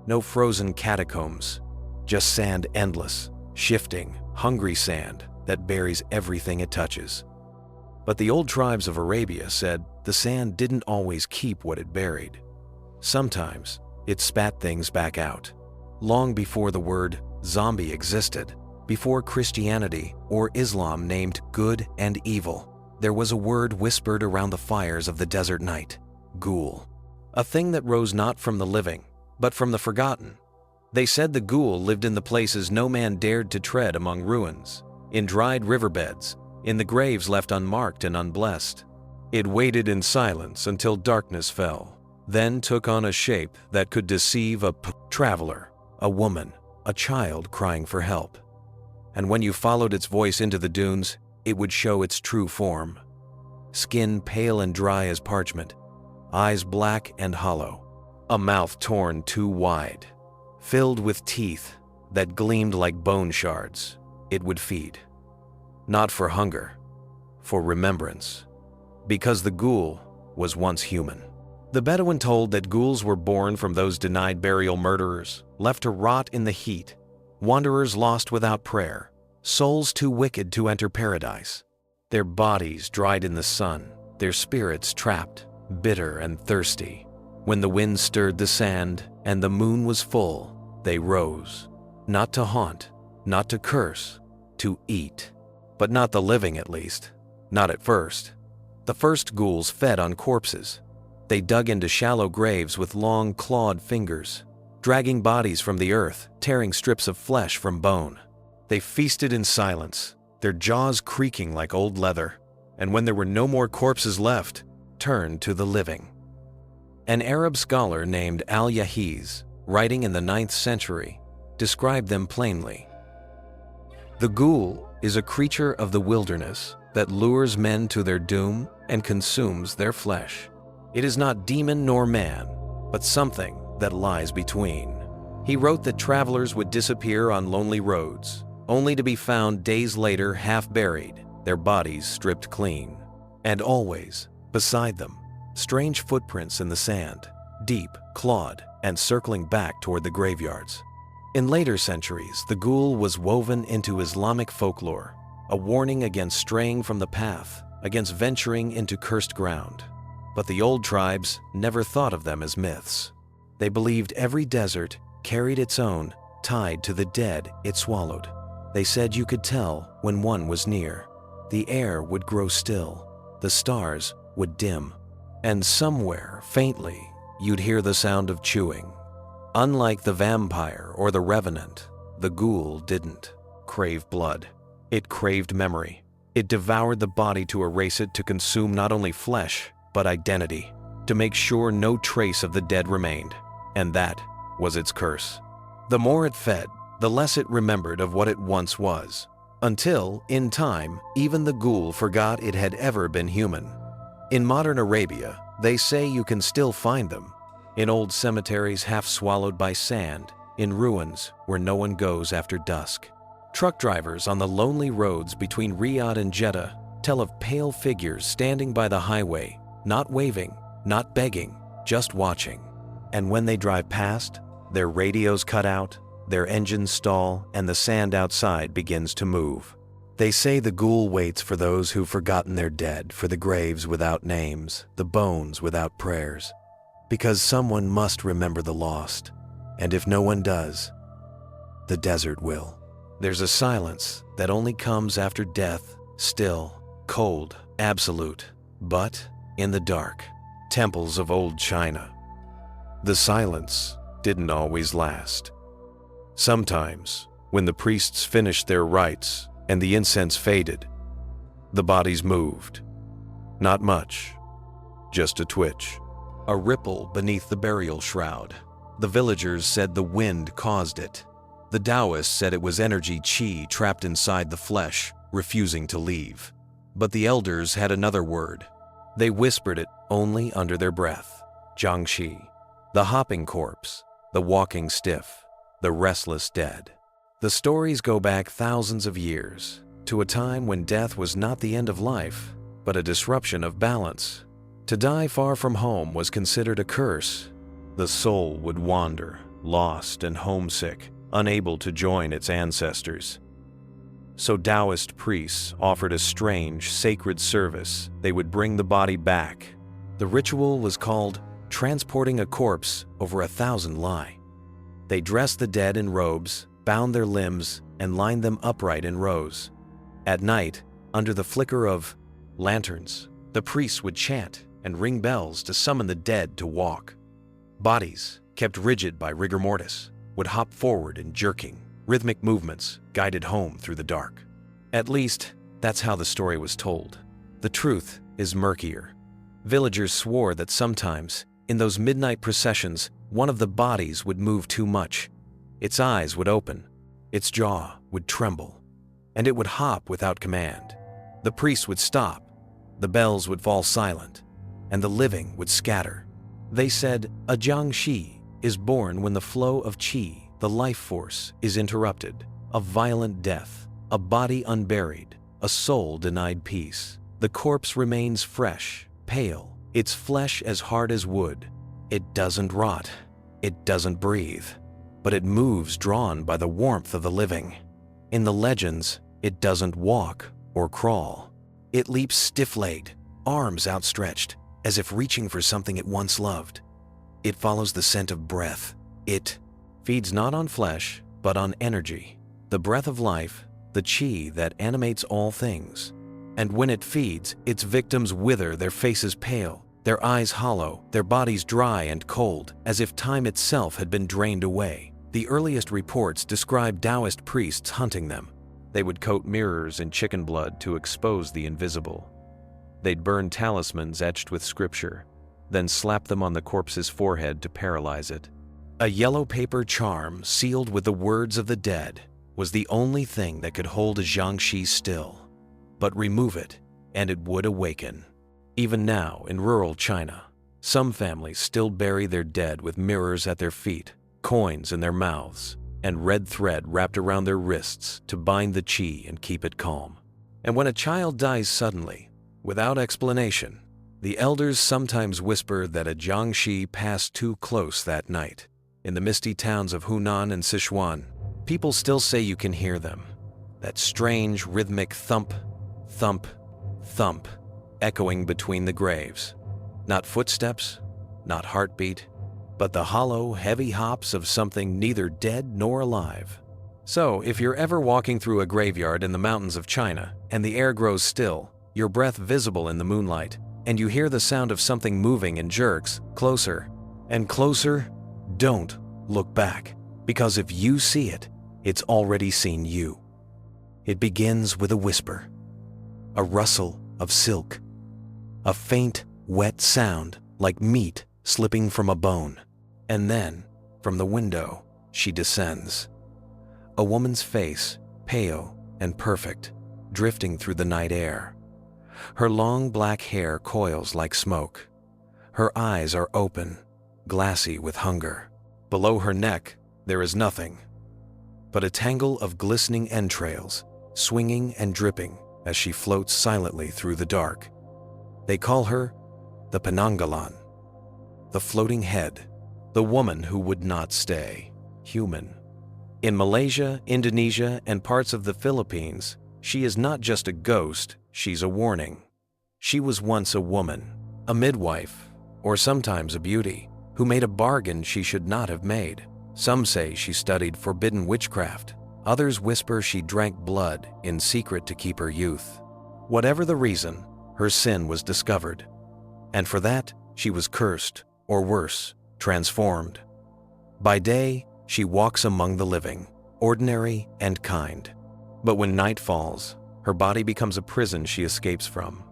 A: no frozen catacombs, just sand, endless, shifting, hungry sand that buries everything it touches. But the old tribes of Arabia said the sand didn't always keep what it buried. Sometimes it spat things back out. Long before the word zombie existed, before Christianity or Islam named good and evil, there was a word whispered around the fires of the desert night: ghoul. A thing that rose not from the living, but from the forgotten. They said the ghoul lived in the places no man dared to tread among ruins, in dried riverbeds, in the graves left unmarked and unblessed. It waited in silence until darkness fell, then took on a shape that could deceive a traveler, a woman, a child crying for help. And when you followed its voice into the dunes, it would show its true form. Skin pale and dry as parchment, eyes black and hollow, a mouth torn too wide, filled with teeth that gleamed like bone shards. It would feed. Not for hunger, for remembrance. Because the ghoul was once human. The Bedouin told that ghouls were born from those denied burial murderers, left to rot in the heat, wanderers lost without prayer, souls too wicked to enter paradise. Their bodies dried in the sun, their spirits trapped, bitter and thirsty. When the wind stirred the sand and the moon was full, they rose, not to haunt, not to curse, to eat. But not the living, at least. Not at first. The first ghouls fed on corpses. They dug into shallow graves with long, clawed fingers, dragging bodies from the earth, tearing strips of flesh from bone. They feasted in silence, their jaws creaking like old leather, and when there were no more corpses left, turned to the living. An Arab scholar named Al-Yahiz, writing in the 9th century, described them plainly. The ghoul is a creature of the wilderness that lures men to their doom and consumes their flesh. It is not demon nor man, but something that lies between. He wrote that travelers would disappear on lonely roads, only to be found days later half buried, their bodies stripped clean. And always, beside them, strange footprints in the sand, deep, clawed, and circling back toward the graveyards. In later centuries, the ghoul was woven into Islamic folklore, a warning against straying from the path, against venturing into cursed ground. But the old tribes never thought of them as myths. They believed every desert carried its own, tied to the dead it swallowed. They said you could tell when one was near. The air would grow still, the stars would dim, and somewhere, faintly, you'd hear the sound of chewing. Unlike the vampire or the revenant, the ghoul didn't crave blood. It craved memory. It devoured the body to erase it, to consume not only flesh, but identity, to make sure no trace of the dead remained. And that was its curse. The more it fed, the less it remembered of what it once was, until, in time, even the ghoul forgot it had ever been human. In modern Arabia, they say you can still find them, in old cemeteries half swallowed by sand, in ruins where no one goes after dusk. Truck drivers on the lonely roads between Riyadh and Jeddah tell of pale figures standing by the highway, not waving, not begging, just watching. And when they drive past, their radios cut out, their engines stall, and the sand outside begins to move. They say the ghoul waits for those who've forgotten their dead, for the graves without names, the bones without prayers. Because someone must remember the lost, and if no one does, the desert will. There's a silence that only comes after death, still, cold, absolute, but in the dark, temples of old China. The silence didn't always last. Sometimes, when the priests finished their rites and the incense faded, the bodies moved. Not much, just a twitch. A ripple beneath the burial shroud. The villagers said the wind caused it. The Taoists said it was energy qi trapped inside the flesh, refusing to leave. But the elders had another word. They whispered it only under their breath. Jiangxi, the hopping corpse, the walking stiff, the restless dead. The stories go back thousands of years, to a time when death was not the end of life, but a disruption of balance. To die far from home was considered a curse. The soul would wander, lost and homesick, unable to join its ancestors. So Taoist priests offered a strange, sacred service. They would bring the body back. The ritual was called transporting a corpse over 1,000 li. They dressed the dead in robes, bound their limbs, and lined them upright in rows. At night, under the flicker of lanterns, the priests would chant and ring bells to summon the dead to walk. Bodies, kept rigid by rigor mortis, would hop forward in jerking, rhythmic movements guided home through the dark. At least, that's how the story was told. The truth is murkier. Villagers swore that sometimes, in those midnight processions, one of the bodies would move too much. Its eyes would open, its jaw would tremble, and it would hop without command. The priest would stop, the bells would fall silent, and the living would scatter. They said a jiangshi is born when the flow of qi, the life force, is interrupted, a violent death, a body unburied, a soul denied peace. The corpse remains fresh, pale, its flesh as hard as wood. It doesn't rot, it doesn't breathe, but it moves drawn by the warmth of the living. In the legends, it doesn't walk or crawl. It leaps stiff-legged, arms outstretched, as if reaching for something it once loved. It follows the scent of breath. It feeds not on flesh, but on energy, the breath of life, the qi that animates all things. And when it feeds, its victims wither, their faces pale, their eyes hollow, their bodies dry and cold, as if time itself had been drained away. The earliest reports describe Taoist priests hunting them. They would coat mirrors in chicken blood to expose the invisible. They'd burn talismans etched with scripture, then slap them on the corpse's forehead to paralyze it. A yellow paper charm sealed with the words of the dead was the only thing that could hold a jiangshi still. But remove it, and it would awaken. Even now, in rural China, some families still bury their dead with mirrors at their feet, coins in their mouths, and red thread wrapped around their wrists to bind the qi and keep it calm. And when a child dies suddenly, without explanation, the elders sometimes whisper that a jiangshi passed too close that night. In the misty towns of Hunan and Sichuan, people still say you can hear them. That strange rhythmic thump, thump, thump, echoing between the graves. Not footsteps, not heartbeat, but the hollow, heavy hops of something neither dead nor alive. So, if you're ever walking through a graveyard in the mountains of China, and the air grows still, your breath visible in the moonlight, and you hear the sound of something moving in jerks, closer and closer, don't look back, because if you see it, it's already seen you. It begins with a whisper, a rustle of silk, a faint, wet sound like meat slipping from a bone. And then, from the window, she descends. A woman's face, pale and perfect, drifting through the night air. Her long black hair coils like smoke. Her eyes are open, glassy with hunger. Below her neck, there is nothing but a tangle of glistening entrails, swinging and dripping as she floats silently through the dark. They call her the Penanggalan, the floating head, the woman who would not stay human. In Malaysia, Indonesia, and parts of the Philippines, she is not just a ghost, she's a warning. She was once a woman, a midwife, or sometimes a beauty, who made a bargain she should not have made. Some say she studied forbidden witchcraft. Others whisper she drank blood in secret to keep her youth. Whatever the reason, her sin was discovered. And for that, she was cursed, or worse, transformed. By day, she walks among the living, ordinary and kind. But when night falls, her body becomes a prison she escapes from.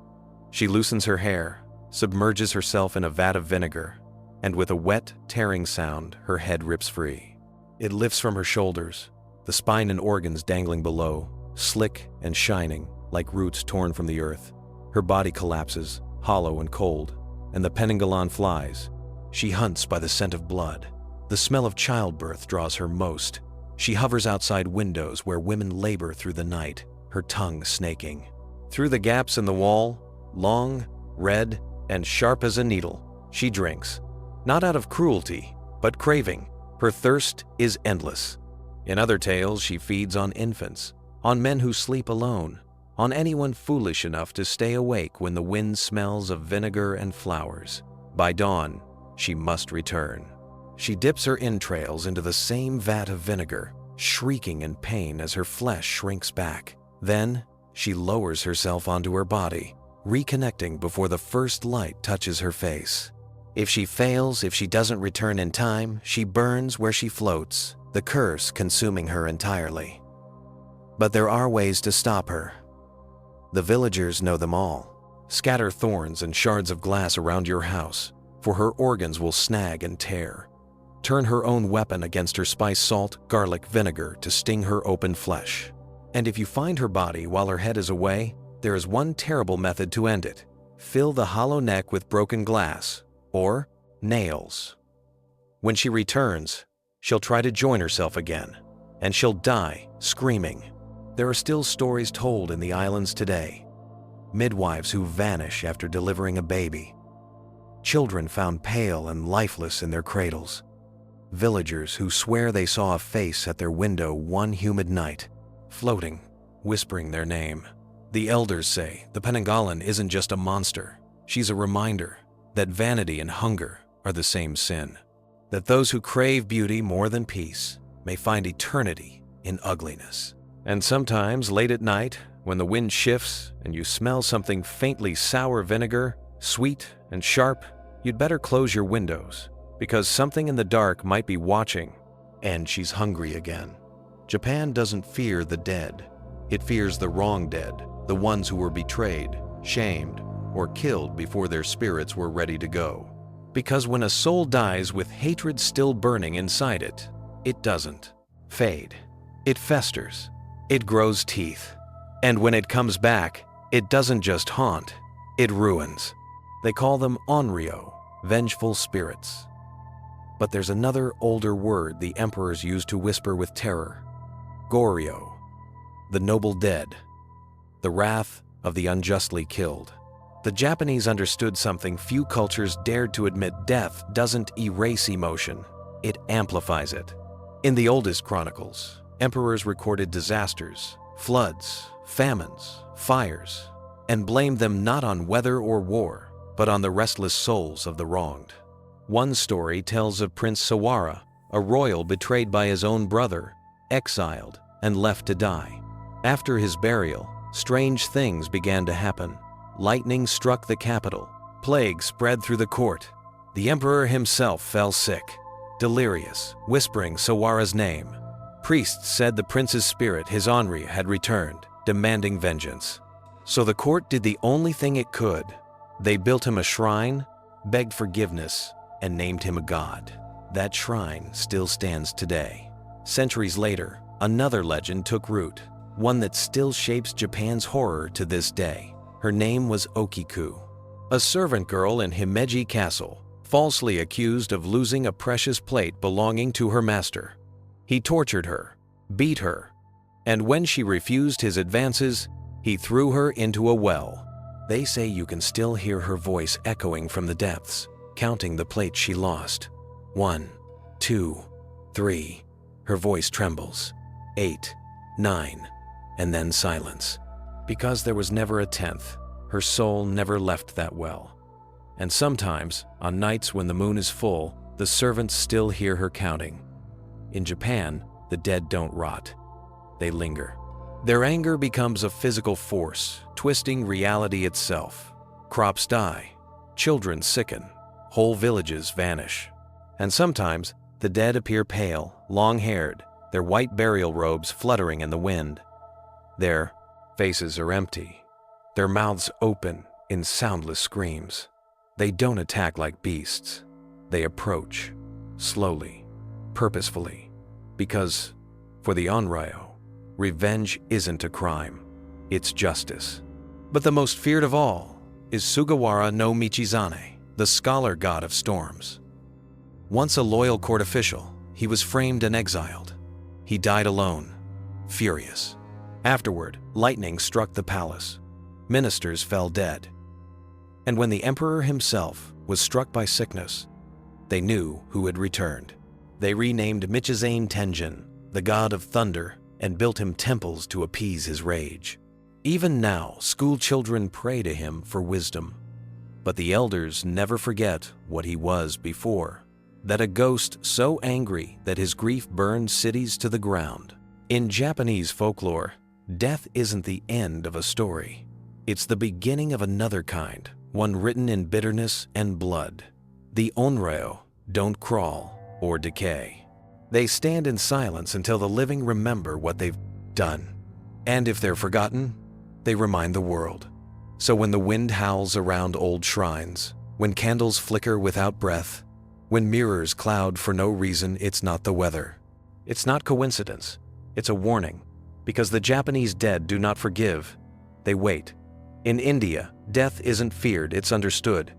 A: She loosens her hair, submerges herself in a vat of vinegar, and with a wet, tearing sound, her head rips free. It lifts from her shoulders, the spine and organs dangling below, slick and shining like roots torn from the earth. Her body collapses, hollow and cold, and the Penanggalan flies. She hunts by the scent of blood. The smell of childbirth draws her most. She hovers outside windows where women labor through the night, her tongue snaking. Through the gaps in the wall, long, red, and sharp as a needle, she drinks. Not out of cruelty, but craving. Her thirst is endless. In other tales, she feeds on infants, on men who sleep alone, on anyone foolish enough to stay awake when the wind smells of vinegar and flowers. By dawn, she must return. She dips her entrails into the same vat of vinegar, shrieking in pain as her flesh shrinks back. Then, she lowers herself onto her body, reconnecting before the first light touches her face. If she fails, if she doesn't return in time, she burns where she floats, the curse consuming her entirely. But there are ways to stop her. The villagers know them all. Scatter thorns and shards of glass around your house, for her organs will snag and tear. Turn her own weapon against her spice salt, garlic, vinegar to sting her open flesh. And if you find her body while her head is away, there is one terrible method to end it. Fill the hollow neck with broken glass, or nails. When she returns, she'll try to join herself again, and she'll die screaming. There are still stories told in the islands today. Midwives who vanish after delivering a baby. Children found pale and lifeless in their cradles. Villagers who swear they saw a face at their window one humid night, floating, whispering their name. The elders say the Penanggalan isn't just a monster. She's a reminder that vanity and hunger are the same sin. That those who crave beauty more than peace may find eternity in ugliness. And sometimes, late at night, when the wind shifts and you smell something faintly sour vinegar, sweet and sharp, you'd better close your windows, because something in the dark might be watching, and she's hungry again. Japan doesn't fear the dead. It fears the wrong dead, the ones who were betrayed, shamed, or killed before their spirits were ready to go. Because when a soul dies with hatred still burning inside it, it doesn't fade. It festers. It grows teeth. And when it comes back, it doesn't just haunt, it ruins. They call them onryo, vengeful spirits. But there's another older word the emperors used to whisper with terror. Goryo, the noble dead, the wrath of the unjustly killed. The Japanese understood something few cultures dared to admit: death doesn't erase emotion, it amplifies it. In the oldest chronicles, emperors recorded disasters, floods, famines, fires, and blamed them not on weather or war, but on the restless souls of the wronged. One story tells of Prince Sawara, a royal betrayed by his own brother, exiled, and left to die. After his burial, strange things began to happen. Lightning struck the capital. Plague spread through the court. The emperor himself fell sick, delirious, whispering Sawara's name. Priests said the prince's spirit, his Onryo, had returned, demanding vengeance. So the court did the only thing it could. They built him a shrine, begged forgiveness, and named him a god. That shrine still stands today. Centuries later, another legend took root, one that still shapes Japan's horror to this day. Her name was Okiku, a servant girl in Himeji Castle, falsely accused of losing a precious plate belonging to her master. He tortured her, beat her, and when she refused his advances, he threw her into a well. They say you can still hear her voice echoing from the depths, counting the plates she lost. 1, 2, 3. Her voice trembles. 8, 9, and then silence. Because there was never a 10th, her soul never left that well. And sometimes, on nights when the moon is full, the servants still hear her counting. In Japan, the dead don't rot. They linger. Their anger becomes a physical force, twisting reality itself. Crops die, children sicken, whole villages vanish. And sometimes, the dead appear pale, long-haired, their white burial robes fluttering in the wind. Their faces are empty, their mouths open in soundless screams. They don't attack like beasts. They approach, slowly, purposefully, because, for the Onryo, revenge isn't a crime, it's justice. But the most feared of all is Sugawara no Michizane, the scholar god of storms. Once a loyal court official, he was framed and exiled. He died alone, furious. Afterward, lightning struck the palace. Ministers fell dead. And when the emperor himself was struck by sickness, they knew who had returned. They renamed Michizane Tenjin, the god of thunder, and built him temples to appease his rage. Even now, school children pray to him for wisdom. But the elders never forget what he was before. that a ghost so angry that his grief burned cities to the ground. In Japanese folklore, death isn't the end of a story. It's the beginning of another kind, one written in bitterness and blood. The onryo don't crawl or decay. They stand in silence until the living remember what they've done. And if they're forgotten, they remind the world. So when the wind howls around old shrines, when candles flicker without breath, when mirrors cloud for no reason, it's not the weather. It's not coincidence. It's a warning. Because the Japanese dead do not forgive. They wait. In India, death isn't feared, it's understood.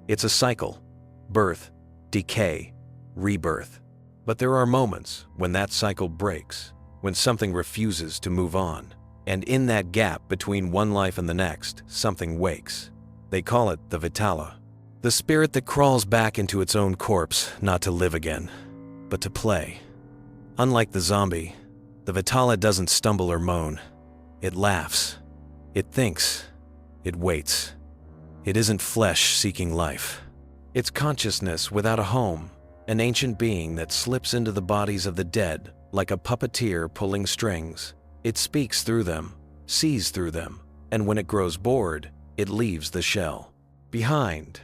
A: It's a cycle. Birth, decay, rebirth. But there are moments when that cycle breaks, when something refuses to move on. And in that gap between one life and the next, something wakes. They call it the Vitala. The spirit that crawls back into its own corpse, not to live again, but to play. Unlike the zombie, the Vitala doesn't stumble or moan. It laughs. It thinks. It waits. It isn't flesh seeking life. It's consciousness without a home, an ancient being that slips into the bodies of the dead like a puppeteer pulling strings. It speaks through them, sees through them, and when it grows bored, it leaves the shell. Behind,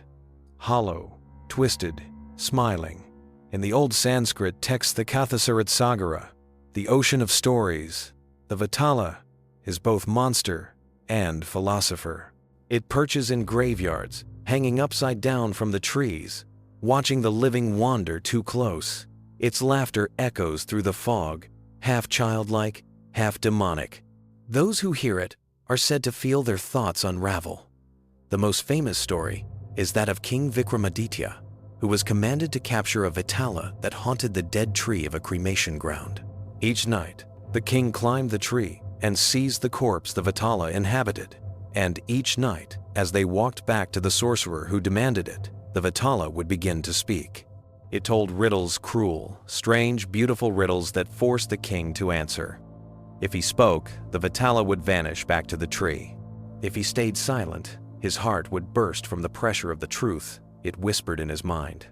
A: hollow, twisted, smiling. In the old Sanskrit text, the Kathasarit the ocean of stories, the Vitala is both monster and philosopher. It perches in graveyards, hanging upside down from the trees, watching the living wander too close. Its laughter echoes through the fog, half childlike, half demonic. Those who hear it are said to feel their thoughts unravel. The most famous story is that of King Vikramaditya, who was commanded to capture a Vitala that haunted the dead tree of a cremation ground. Each night, the king climbed the tree and seized the corpse the Vitala inhabited. And each night, as they walked back to the sorcerer who demanded it, the Vitala would begin to speak. It told riddles, cruel, strange, beautiful riddles that forced the king to answer. If he spoke, the Vitala would vanish back to the tree. If he stayed silent, his heart would burst from the pressure of the truth it whispered in his mind.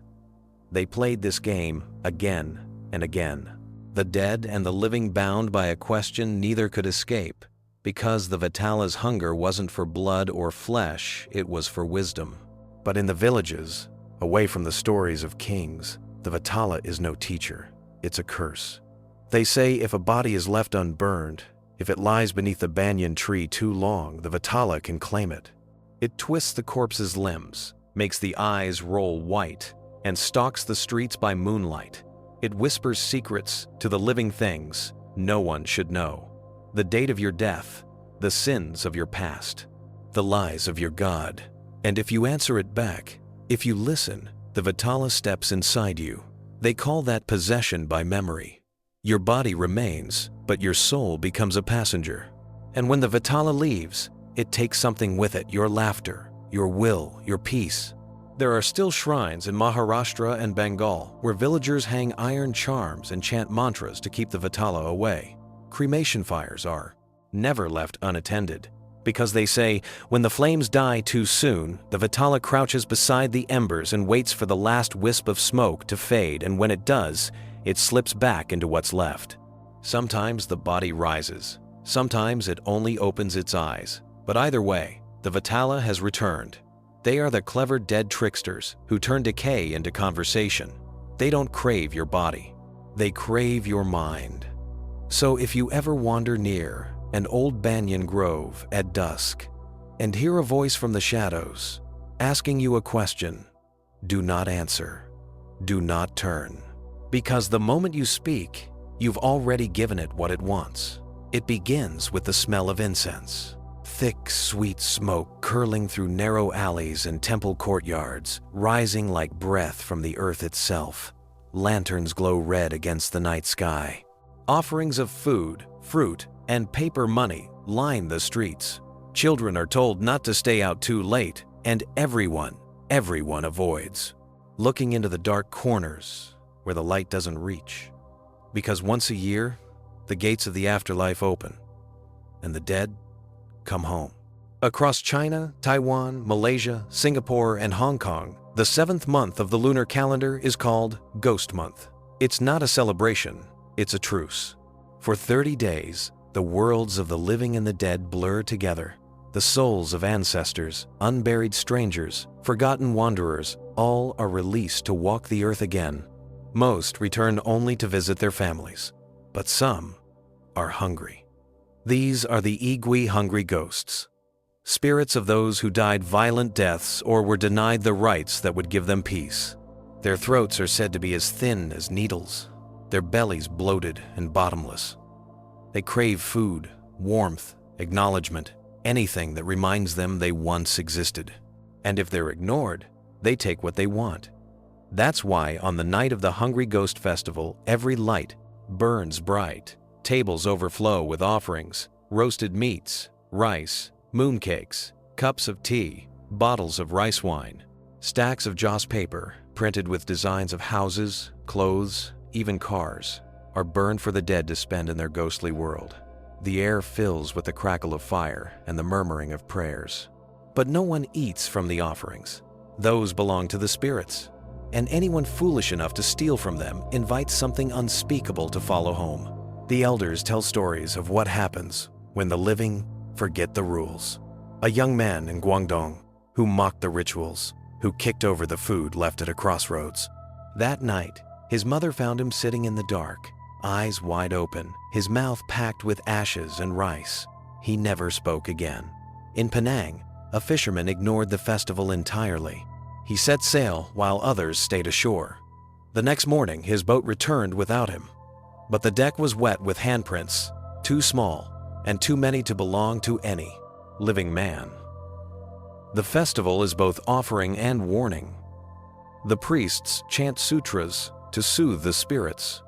A: They played this game again and again. The dead and the living bound by a question neither could escape, because the Vitala's hunger wasn't for blood or flesh, it was for wisdom. But in the villages, away from the stories of kings, the Vitala is no teacher, it's a curse. They say if a body is left unburned, if it lies beneath the banyan tree too long, the Vitala can claim it. It twists the corpse's limbs, makes the eyes roll white, and stalks the streets by moonlight. It whispers secrets to the living things no one should know. The date of your death, the sins of your past, the lies of your God. And if you answer it back, if you listen, the Vitala steps inside you. They call that possession by memory. Your body remains, but your soul becomes a passenger. And when the Vitala leaves, it takes something with it, your laughter, your will, your peace. There are still shrines in Maharashtra and Bengal where villagers hang iron charms and chant mantras to keep the Vitala away. Cremation fires are never left unattended, because they say when the flames die too soon, the Vitala crouches beside the embers and waits for the last wisp of smoke to fade, and when it does, it slips back into what's left. Sometimes the body rises, sometimes it only opens its eyes, but either way, the Vitala has returned. They are the clever dead tricksters who turn decay into conversation. They don't crave your body, they crave your mind. So if you ever wander near an old banyan grove at dusk and hear a voice from the shadows asking you a question, do not answer, do not turn. Because the moment you speak, you've already given it what it wants. It begins with the smell of incense. Thick, sweet smoke curling through narrow alleys and temple courtyards, rising like breath from the earth itself. Lanterns glow red against the night sky. Offerings of food, fruit, and paper money line the streets. Children are told not to stay out too late, and everyone avoids looking into the dark corners where the light doesn't reach. Because once a year, the gates of the afterlife open, and the dead come home. Across China, Taiwan, Malaysia, Singapore, and Hong Kong, The 7th month of the lunar calendar is called Ghost Month. It's not a celebration, it's a truce. For 30 days, the worlds of the living and the dead blur together. The souls of ancestors, unburied strangers, forgotten wanderers, all are released to walk the earth again. Most return only to visit their families, but some are hungry. These are the Igwe hungry ghosts, spirits of those who died violent deaths or were denied the rites that would give them peace. Their throats are said to be as thin as needles, their bellies bloated and bottomless. They crave food, warmth, acknowledgement, anything that reminds them they once existed. And if they're ignored, they take what they want. That's why on the night of the Hungry Ghost Festival, every light burns bright. Tables overflow with offerings, roasted meats, rice, mooncakes, cups of tea, bottles of rice wine, stacks of joss paper printed with designs of houses, clothes, even cars, are burned for the dead to spend in their ghostly world. The air fills with the crackle of fire and the murmuring of prayers. But no one eats from the offerings. Those belong to the spirits, and anyone foolish enough to steal from them invites something unspeakable to follow home. The elders tell stories of what happens when the living forget the rules. A young man in Guangdong who mocked the rituals, who kicked over the food left at a crossroads. That night, his mother found him sitting in the dark, eyes wide open, his mouth packed with ashes and rice. He never spoke again. In Penang, a fisherman ignored the festival entirely. He set sail while others stayed ashore. The next morning, his boat returned without him. But the deck was wet with handprints, too small and too many to belong to any living man. The festival is both offering and warning. The priests chant sutras to soothe the spirits.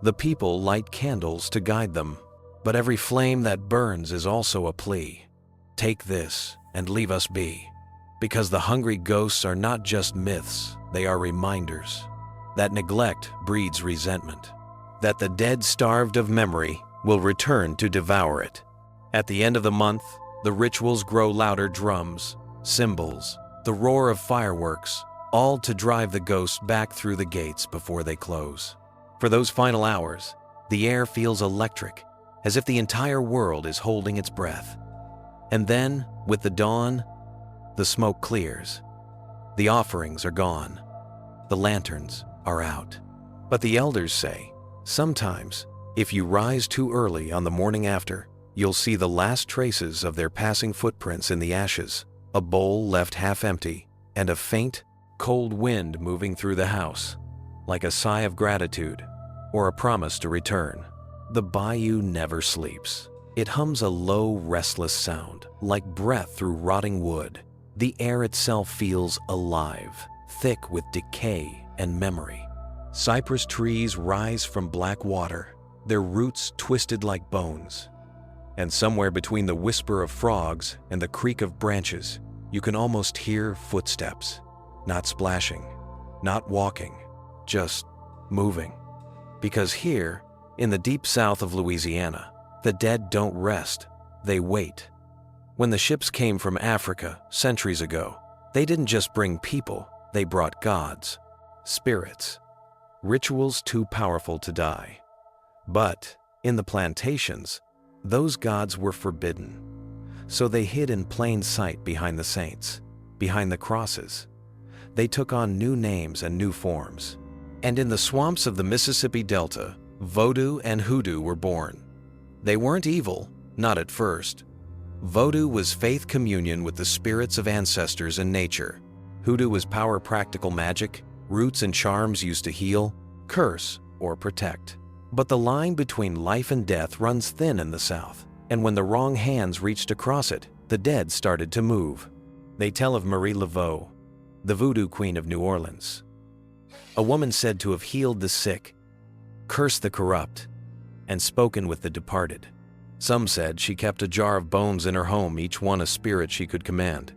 A: The people light candles to guide them, but every flame that burns is also a plea. Take this and leave us be, because the hungry ghosts are not just myths, they are reminders that neglect breeds resentment, that the dead starved of memory will return to devour it. At the end of the month, the rituals grow louder: drums, cymbals, the roar of fireworks, all to drive the ghosts back through the gates before they close. For those final hours, the air feels electric, as if the entire world is holding its breath. And then, with the dawn, the smoke clears. The offerings are gone. The lanterns are out. But the elders say, sometimes, if you rise too early on the morning after, you'll see the last traces of their passing footprints in the ashes, a bowl left half empty, and a faint, cold wind moving through the house, like a sigh of gratitude or a promise to return. The bayou never sleeps. It hums a low, restless sound, like breath through rotting wood. The air itself feels alive, thick with decay and memory. Cypress trees rise from black water, their roots twisted like bones. And somewhere between the whisper of frogs and the creak of branches, you can almost hear footsteps. Not splashing, not walking, just moving. Because here, in the deep south of Louisiana, the dead don't rest, they wait. When the ships came from Africa centuries ago, they didn't just bring people, they brought gods, spirits, rituals too powerful to die. But in the plantations, those gods were forbidden. So they hid in plain sight behind the saints, behind the crosses. They took on new names and new forms. And in the swamps of the Mississippi Delta, voodoo and hoodoo were born. They weren't evil, not at first. Voodoo was faith communion with the spirits of ancestors and nature. Hoodoo was power practical magic, roots and charms used to heal, curse, or protect. But the line between life and death runs thin in the South, and when the wrong hands reached across it, the dead started to move. They tell of Marie Laveau, the voodoo queen of New Orleans, a woman said to have healed the sick, cursed the corrupt, and spoken with the departed. Some said she kept a jar of bones in her home, each one a spirit she could command.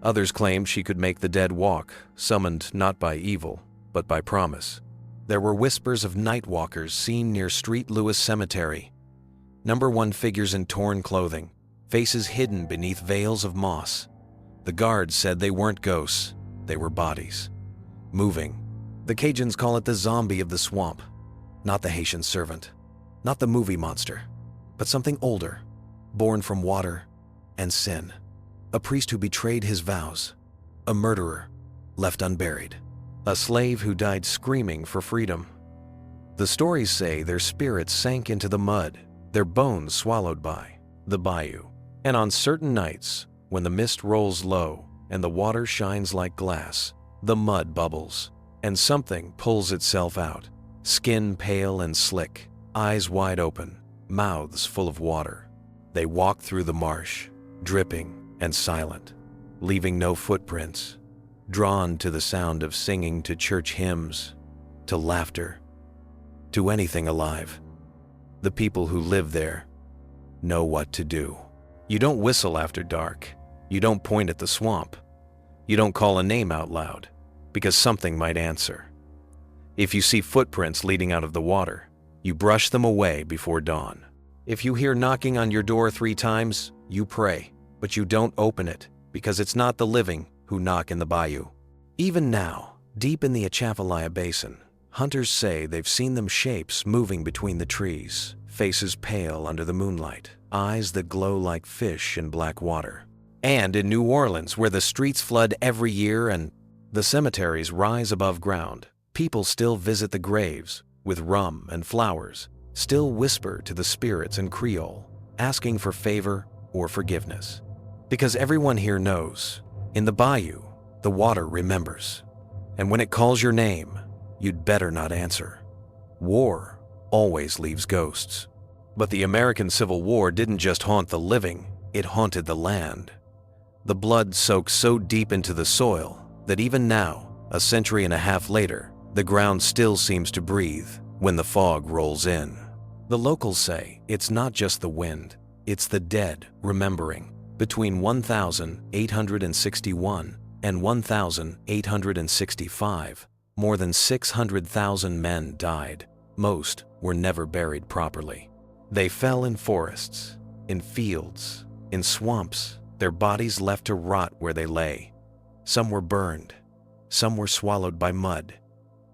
A: Others claimed she could make the dead walk, summoned not by evil, but by promise. There were whispers of night walkers seen near Street Lewis Cemetery. Number 1 figures in torn clothing, faces hidden beneath veils of moss. The guards said they weren't ghosts, They were bodies. Moving. The Cajuns call it the zombie of the swamp. Not the Haitian servant. Not the movie monster. But something older. Born from water and sin. A priest who betrayed his vows. A murderer left unburied. A slave who died screaming for freedom. The stories say their spirits sank into the mud, their bones swallowed by the bayou. And on certain nights, when the mist rolls low and the water shines like glass, the mud bubbles, and something pulls itself out, skin pale and slick, eyes wide open, mouths full of water. They walk through the marsh, dripping and silent, leaving no footprints, drawn to the sound of singing to church hymns, to laughter, to anything alive. The people who live there know what to do. You don't whistle after dark. You don't point at the swamp. You don't call a name out loud, because something might answer. If you see footprints leading out of the water, you brush them away before dawn. If you hear knocking on your door 3 times, you pray, but you don't open it, because it's not the living who knock in the bayou. Even now, deep in the Atchafalaya Basin, hunters say they've seen them shapes moving between the trees, faces pale under the moonlight, eyes that glow like fish in black water. And in New Orleans, where the streets flood every year and the cemeteries rise above ground, people still visit the graves with rum and flowers, still whisper to the spirits in Creole, asking for favor or forgiveness. Because everyone here knows, in the bayou, the water remembers. And when it calls your name, you'd better not answer. War always leaves ghosts. But the American Civil War didn't just haunt the living, it haunted the land. The blood soaked so deep into the soil that even now, a century and a half later, the ground still seems to breathe when the fog rolls in. The locals say it's not just the wind, it's the dead remembering. Between 1861 and 1865, more than 600,000 men died. Most were never buried properly. They fell in forests, in fields, in swamps, their bodies left to rot where they lay. Some were burned, some were swallowed by mud.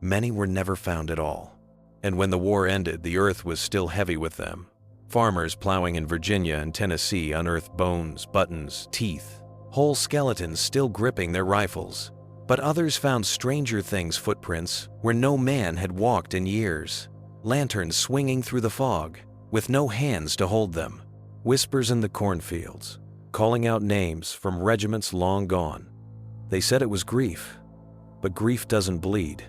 A: Many were never found at all. And when the war ended, the earth was still heavy with them. Farmers plowing in Virginia and Tennessee unearthed bones, buttons, teeth, whole skeletons still gripping their rifles. But others found stranger things, footprints where no man had walked in years. Lanterns swinging through the fog, with no hands to hold them. Whispers in the cornfields, calling out names from regiments long gone. They said it was grief, but grief doesn't bleed,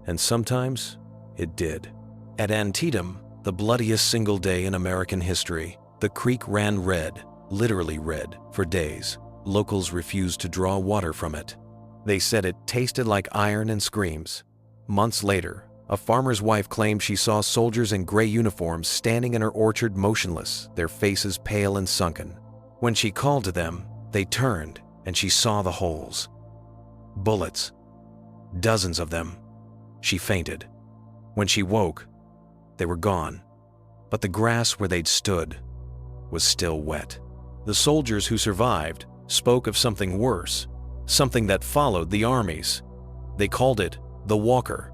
A: and sometimes it did. At Antietam, the bloodiest single day in American history, the creek ran red, literally red, for days. Locals refused to draw water from it. They said it tasted like iron and screams. Months later, a farmer's wife claimed she saw soldiers in gray uniforms standing in her orchard motionless, their faces pale and sunken. When she called to them, they turned and she saw the holes. Bullets. Dozens of them. She fainted. When she woke, they were gone. But the grass where they'd stood was still wet. The soldiers who survived spoke of something worse, something that followed the armies. They called it the Walker.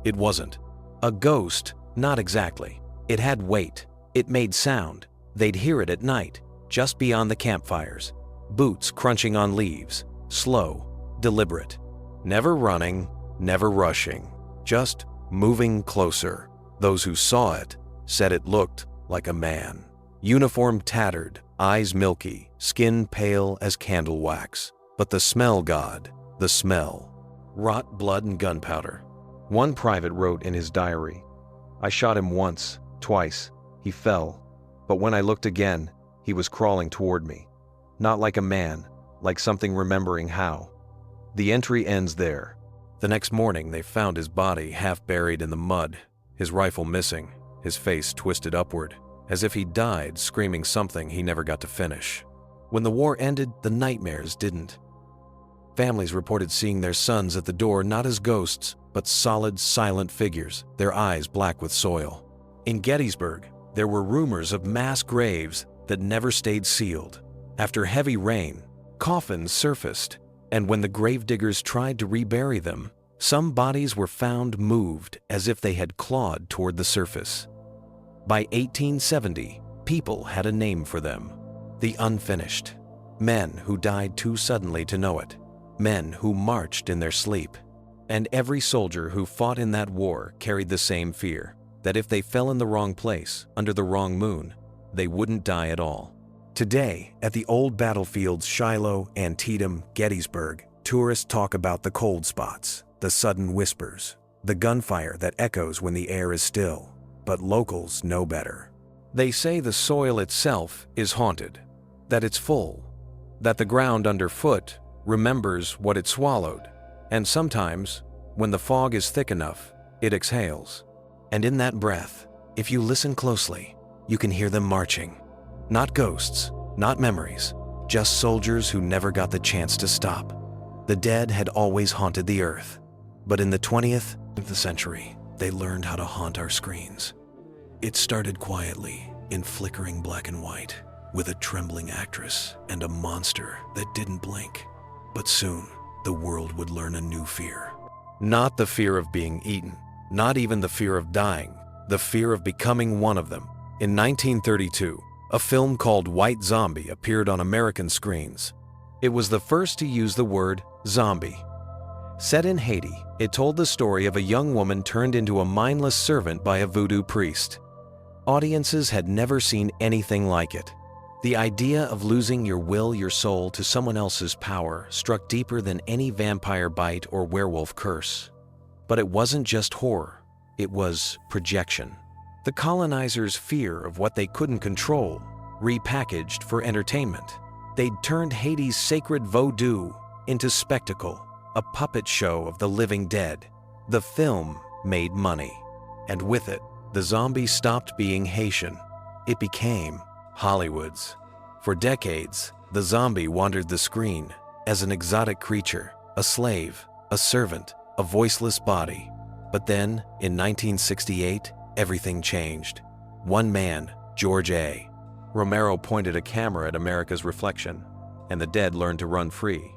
A: It wasn't. A ghost, not exactly. It had weight. It made sound. They'd hear it at night, just beyond the campfires. Boots crunching on leaves, slow, deliberate. Never running, never rushing, just moving closer. Those who saw it said it looked like a man. Uniform tattered, eyes milky, skin pale as candle wax. But the smell, God, the smell. Rot blood and gunpowder. One private wrote in his diary, "I shot him once, twice. He fell. But when I looked again, he was crawling toward me. Not like a man, like something remembering how." The entry ends there. The next morning, they found his body half buried in the mud, his rifle missing, his face twisted upward, as if he died screaming something he never got to finish. When the war ended, the nightmares didn't. Families reported seeing their sons at the door not as ghosts, but solid, silent figures, their eyes black with soil. In Gettysburg, there were rumors of mass graves that never stayed sealed. After heavy rain, coffins surfaced, And when the gravediggers tried to rebury them, some bodies were found moved as if they had clawed toward the surface. By 1870, people had a name for them: the unfinished. Men who died too suddenly to know it. Men who marched in their sleep. And every soldier who fought in that war carried the same fear, that if they fell in the wrong place, under the wrong moon, they wouldn't die at all. Today, at the old battlefields Shiloh, Antietam, Gettysburg, tourists talk about the cold spots, the sudden whispers, the gunfire that echoes when the air is still. But locals know better. They say the soil itself is haunted, that it's full, that the ground underfoot remembers what it swallowed, and sometimes, when the fog is thick enough, it exhales. And in that breath, if you listen closely, you can hear them marching. Not ghosts, not memories, just soldiers who never got the chance to stop. The dead had always haunted the earth, but in the 20th century, they learned how to haunt our screens. It started quietly, in flickering black and white, with a trembling actress and a monster that didn't blink. But soon, the world would learn a new fear. Not the fear of being eaten, not even the fear of dying, the fear of becoming one of them. In 1932, a film called White Zombie appeared on American screens. It was the first to use the word zombie. Set in Haiti, it told the story of a young woman turned into a mindless servant by a voodoo priest. Audiences had never seen anything like it. The idea of losing your will, your soul to someone else's power struck deeper than any vampire bite or werewolf curse. But it wasn't just horror, it was projection. The colonizers' fear of what they couldn't control, repackaged for entertainment. They'd turned Haiti's sacred voodoo into spectacle, a puppet show of the living dead. The film made money, and with it, the zombie stopped being Haitian. It became Hollywood's. For decades, the zombie wandered the screen as an exotic creature, a slave, a servant, a voiceless body. But then, in 1968, everything changed. One man, George A. Romero, pointed a camera at America's reflection, and the dead learned to run free.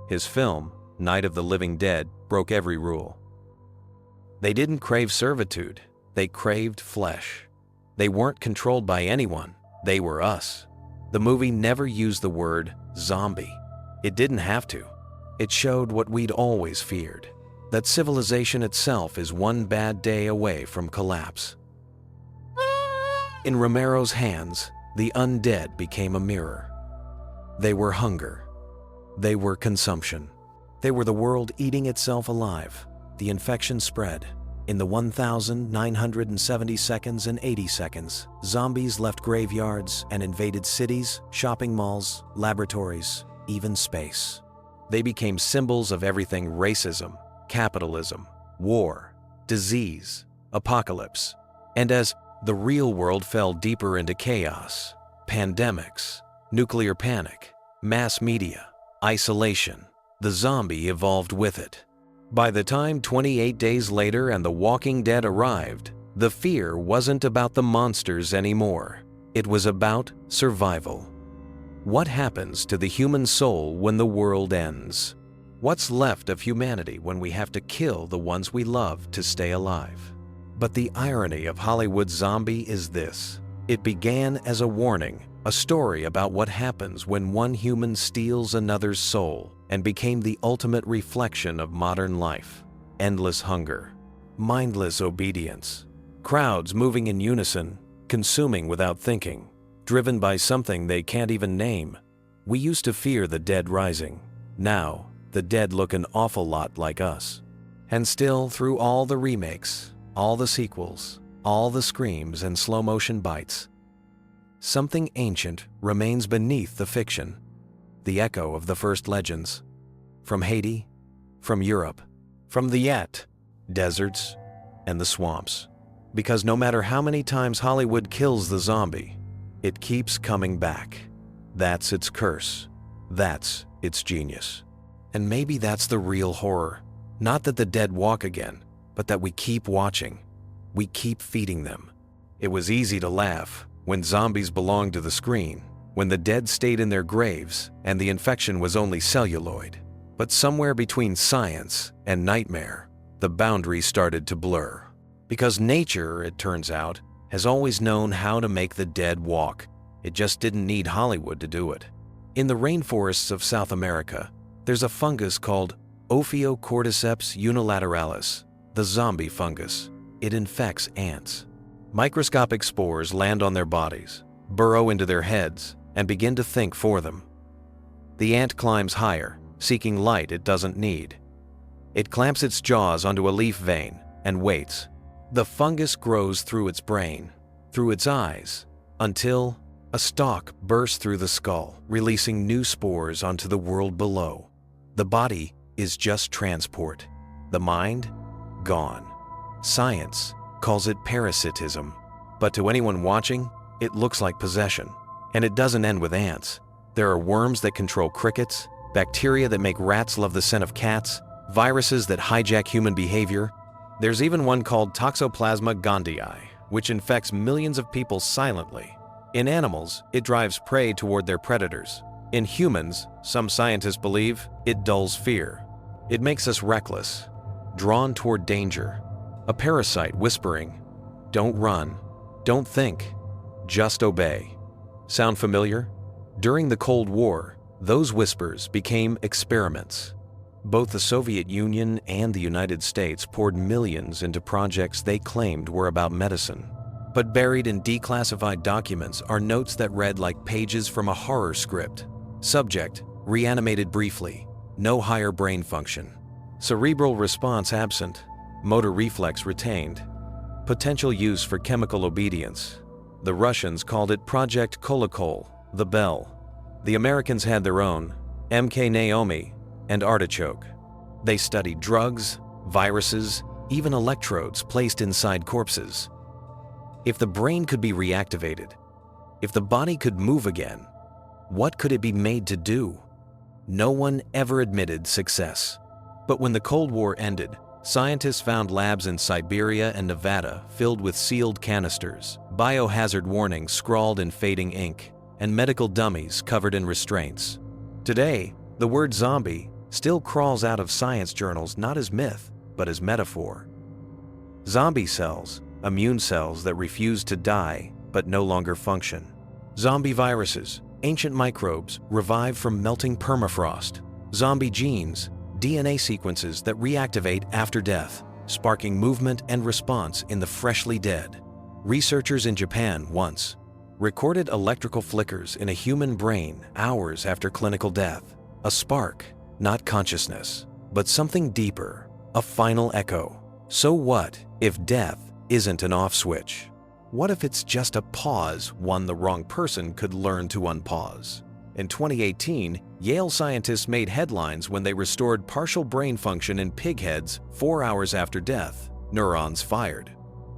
A: His film, Night of the Living Dead, broke every rule. They didn't crave servitude, they craved flesh. They weren't controlled by anyone, they were us. The movie never used the word zombie. It didn't have to. It showed what we'd always feared, that civilization itself is one bad day away from collapse. In Romero's hands, the undead became a mirror. They were hunger. They were consumption. They were the world eating itself alive. The infection spread. In the 1,970 seconds and 80 seconds, zombies left graveyards and invaded cities, shopping malls, laboratories, even space. They became symbols of everything: racism, capitalism, war, disease, apocalypse. And as the real world fell deeper into chaos, pandemics, nuclear panic, mass media, isolation, the zombie evolved with it. By the time 28 days later and The Walking Dead arrived, the fear wasn't about the monsters anymore. It was about survival. What happens to the human soul when the world ends? What's left of humanity when we have to kill the ones we love to stay alive? But the irony of Hollywood's zombie is this. It began as a warning, a story about what happens when one human steals another's soul, and became the ultimate reflection of modern life. Endless hunger, mindless obedience, crowds moving in unison, consuming without thinking, driven by something they can't even name. We used to fear the dead rising. Now, the dead look an awful lot like us. And still, through all the remakes, all the sequels, all the screams and slow-motion bites, something ancient remains beneath the fiction. The echo of the first legends. From Haiti, from Europe, from the deserts, and the swamps. Because no matter how many times Hollywood kills the zombie, it keeps coming back. That's its curse. That's its genius. And maybe that's the real horror. Not that the dead walk again, but that we keep watching. We keep feeding them. It was easy to laugh when zombies belonged to the screen, when the dead stayed in their graves and the infection was only celluloid. But somewhere between science and nightmare, the boundary started to blur. Because nature, it turns out, has always known how to make the dead walk. It just didn't need Hollywood to do it. In the rainforests of South America, there's a fungus called Ophiocordyceps unilateralis, the zombie fungus. It infects ants. Microscopic spores land on their bodies, burrow into their heads, and begin to think for them. The ant climbs higher, seeking light it doesn't need. It clamps its jaws onto a leaf vein and waits. The fungus grows through its brain, through its eyes, until a stalk bursts through the skull, releasing new spores onto the world below. The body is just transport. The mind? Gone. Science calls it parasitism. But to anyone watching, it looks like possession. And it doesn't end with ants. There are worms that control crickets, bacteria that make rats love the scent of cats, viruses that hijack human behavior. There's even one called Toxoplasma gondii, which infects millions of people silently. In animals, it drives prey toward their predators. In humans, some scientists believe, it dulls fear. It makes us reckless, drawn toward danger. A parasite whispering, "Don't run, don't think, just obey." Sound familiar? During the Cold War, those whispers became experiments. Both the Soviet Union and the United States poured millions into projects they claimed were about medicine. But buried in declassified documents are notes that read like pages from a horror script. Subject: reanimated briefly, no higher brain function. Cerebral response absent, motor reflex retained. Potential use for chemical obedience. The Russians called it Project Kolokol, the Bell. The Americans had their own, MK Naomi and Artichoke. They studied drugs, viruses, even electrodes placed inside corpses. If the brain could be reactivated, if the body could move again, what could it be made to do? No one ever admitted success. But when the Cold War ended, scientists found labs in Siberia and Nevada filled with sealed canisters, biohazard warnings scrawled in fading ink, and medical dummies covered in restraints. Today, the word zombie still crawls out of science journals not as myth, but as metaphor. Zombie cells, immune cells that refuse to die but no longer function. Zombie viruses, ancient microbes revived from melting permafrost. Zombie genes, DNA sequences that reactivate after death, sparking movement and response in the freshly dead. Researchers in Japan once recorded electrical flickers in a human brain hours after clinical death. A spark, not consciousness, but something deeper, a final echo. So what if death isn't an off switch? What if it's just a pause one the wrong person could learn to unpause? In 2018, Yale scientists made headlines when they restored partial brain function in pig heads 4 hours after death. Neurons fired.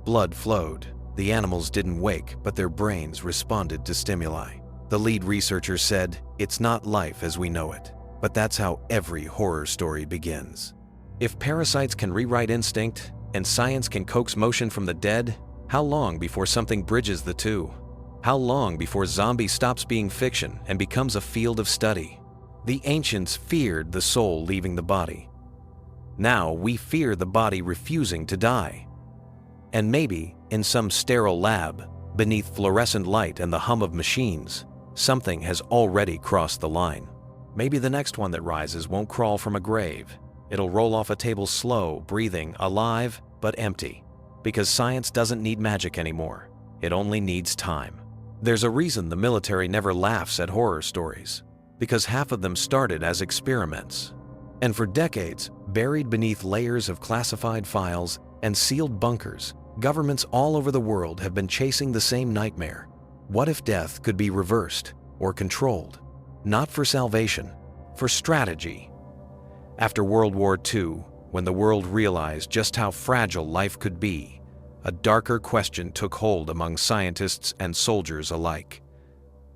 A: Blood flowed. The animals didn't wake, but their brains responded to stimuli. The lead researcher said, "It's not life as we know it." But that's how every horror story begins. If parasites can rewrite instinct, and science can coax motion from the dead, how long before something bridges the two? How long before zombie stops being fiction and becomes a field of study? The ancients feared the soul leaving the body. Now we fear the body refusing to die. And maybe, in some sterile lab, beneath fluorescent light and the hum of machines, something has already crossed the line. Maybe the next one that rises won't crawl from a grave. It'll roll off a table slow, breathing, alive, but empty. Because science doesn't need magic anymore. It only needs time. There's a reason the military never laughs at horror stories. Because half of them started as experiments. And for decades, buried beneath layers of classified files and sealed bunkers, governments all over the world have been chasing the same nightmare. What if death could be reversed or controlled? Not for salvation, for strategy. After World War II, when the world realized just how fragile life could be, a darker question took hold among scientists and soldiers alike.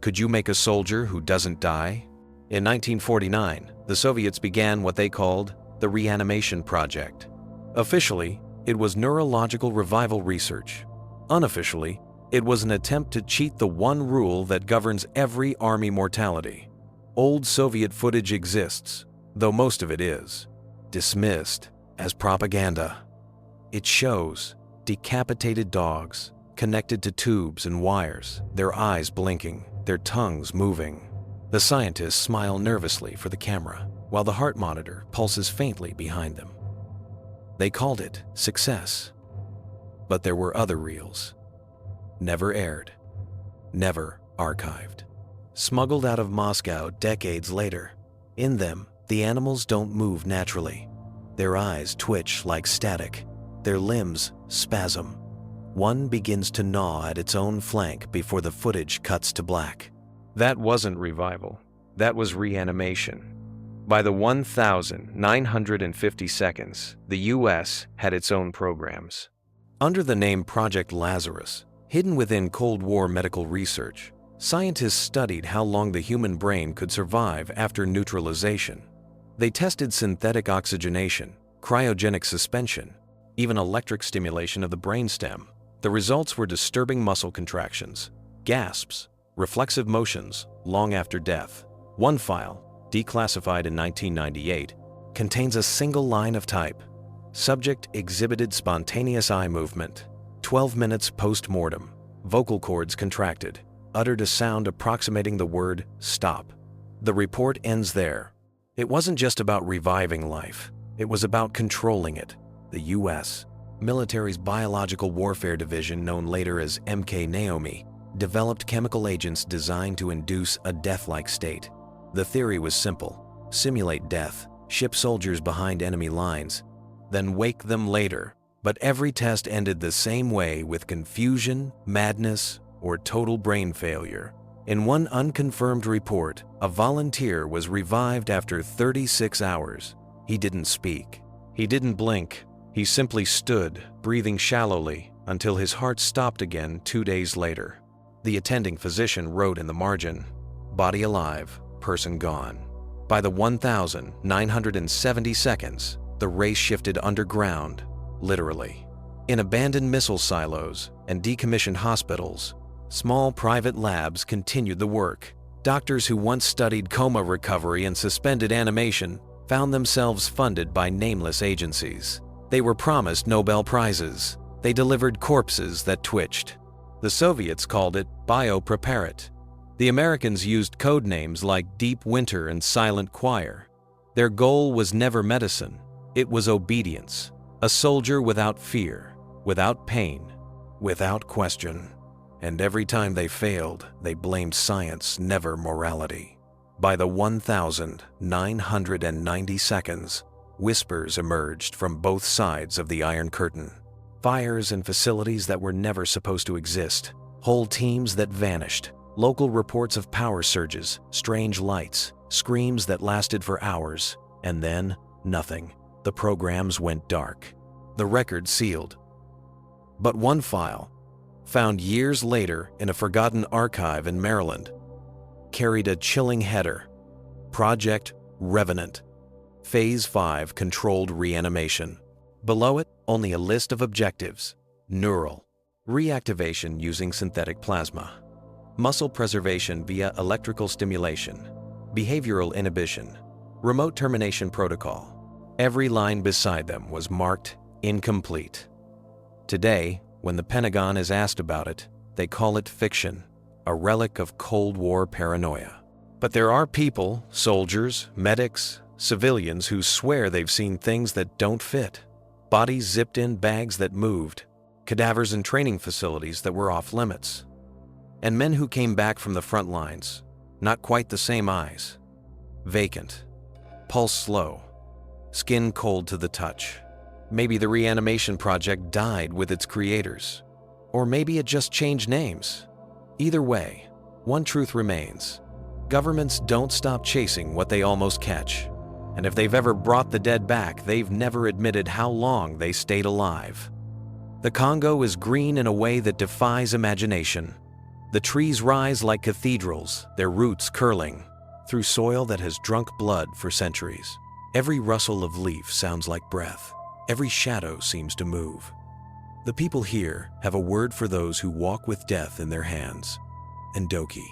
A: Could you make a soldier who doesn't die? In 1949, the Soviets began what they called the Reanimation Project. Officially, it was neurological revival research. Unofficially, it was an attempt to cheat the one rule that governs every army mortality. Old Soviet footage exists, though most of it is dismissed as propaganda. It shows decapitated dogs connected to tubes and wires, their eyes blinking, their tongues moving. The scientists smile nervously for the camera, while the heart monitor pulses faintly behind them. They called it success. But there were other reels. Never aired. Never archived. Smuggled out of Moscow decades later. In them, the animals don't move naturally. Their eyes twitch like static. Their limbs spasm. One begins to gnaw at its own flank before the footage cuts to black. That wasn't revival. That was reanimation. By the 1,950 seconds, the U.S. had its own programs. Under the name Project Lazarus, hidden within Cold War medical research, scientists studied how long the human brain could survive after neutralization. They tested synthetic oxygenation, cryogenic suspension, even electric stimulation of the brainstem. The results were disturbing muscle contractions, gasps, reflexive motions long after death. One file, declassified in 1998, contains a single line of type. Subject exhibited spontaneous eye movement. 12 minutes post-mortem. Vocal cords contracted. Uttered a sound approximating the word stop. The report ends there. It wasn't just about reviving life. It was about controlling it. The U.S. military's Biological Warfare Division, known later as MK Naomi, developed chemical agents designed to induce a death-like state. The theory was simple: simulate death, ship soldiers behind enemy lines, then wake them later. But every test ended the same way, with confusion, madness, or total brain failure. In one unconfirmed report, a volunteer was revived after 36 hours. He didn't speak. He didn't blink. He simply stood, breathing shallowly, until his heart stopped again 2 days later. The attending physician wrote in the margin, "Body alive, person gone." By the 1,970 seconds, the race shifted underground, literally. In abandoned missile silos and decommissioned hospitals, small private labs continued the work. Doctors who once studied coma recovery and suspended animation found themselves funded by nameless agencies. They were promised Nobel Prizes. They delivered corpses that twitched. The Soviets called it biopreparat. The Americans used code names like Deep Winter and Silent Choir. Their goal was never medicine. It was obedience. A soldier without fear, without pain, without question. And every time they failed, they blamed science, never morality. By the 1,990 seconds, whispers emerged from both sides of the Iron Curtain. Fires in facilities that were never supposed to exist. Whole teams that vanished. Local reports of power surges, strange lights, screams that lasted for hours. And then, nothing. The programs went dark. The record sealed. But one file, found years later in a forgotten archive in Maryland, carried a chilling header: Project Revenant, Phase 5 Controlled Reanimation. Below it, only a list of objectives: neural reactivation using synthetic plasma, muscle preservation via electrical stimulation, behavioral inhibition, remote termination protocol. Every line beside them was marked incomplete. Today, when the Pentagon is asked about it, they call it fiction, a relic of Cold War paranoia. But there are people, soldiers, medics, civilians who swear they've seen things that don't fit. Bodies zipped in bags that moved, cadavers in training facilities that were off limits. And men who came back from the front lines, not quite the same eyes. Vacant, pulse slow, skin cold to the touch. Maybe the reanimation project died with its creators. Or maybe it just changed names. Either way, one truth remains: governments don't stop chasing what they almost catch. And if they've ever brought the dead back, they've never admitted how long they stayed alive. The Congo is green in a way that defies imagination. The trees rise like cathedrals, their roots curling through soil that has drunk blood for centuries. Every rustle of leaf sounds like breath. Every shadow seems to move. The people here have a word for those who walk with death in their hands: Endoki.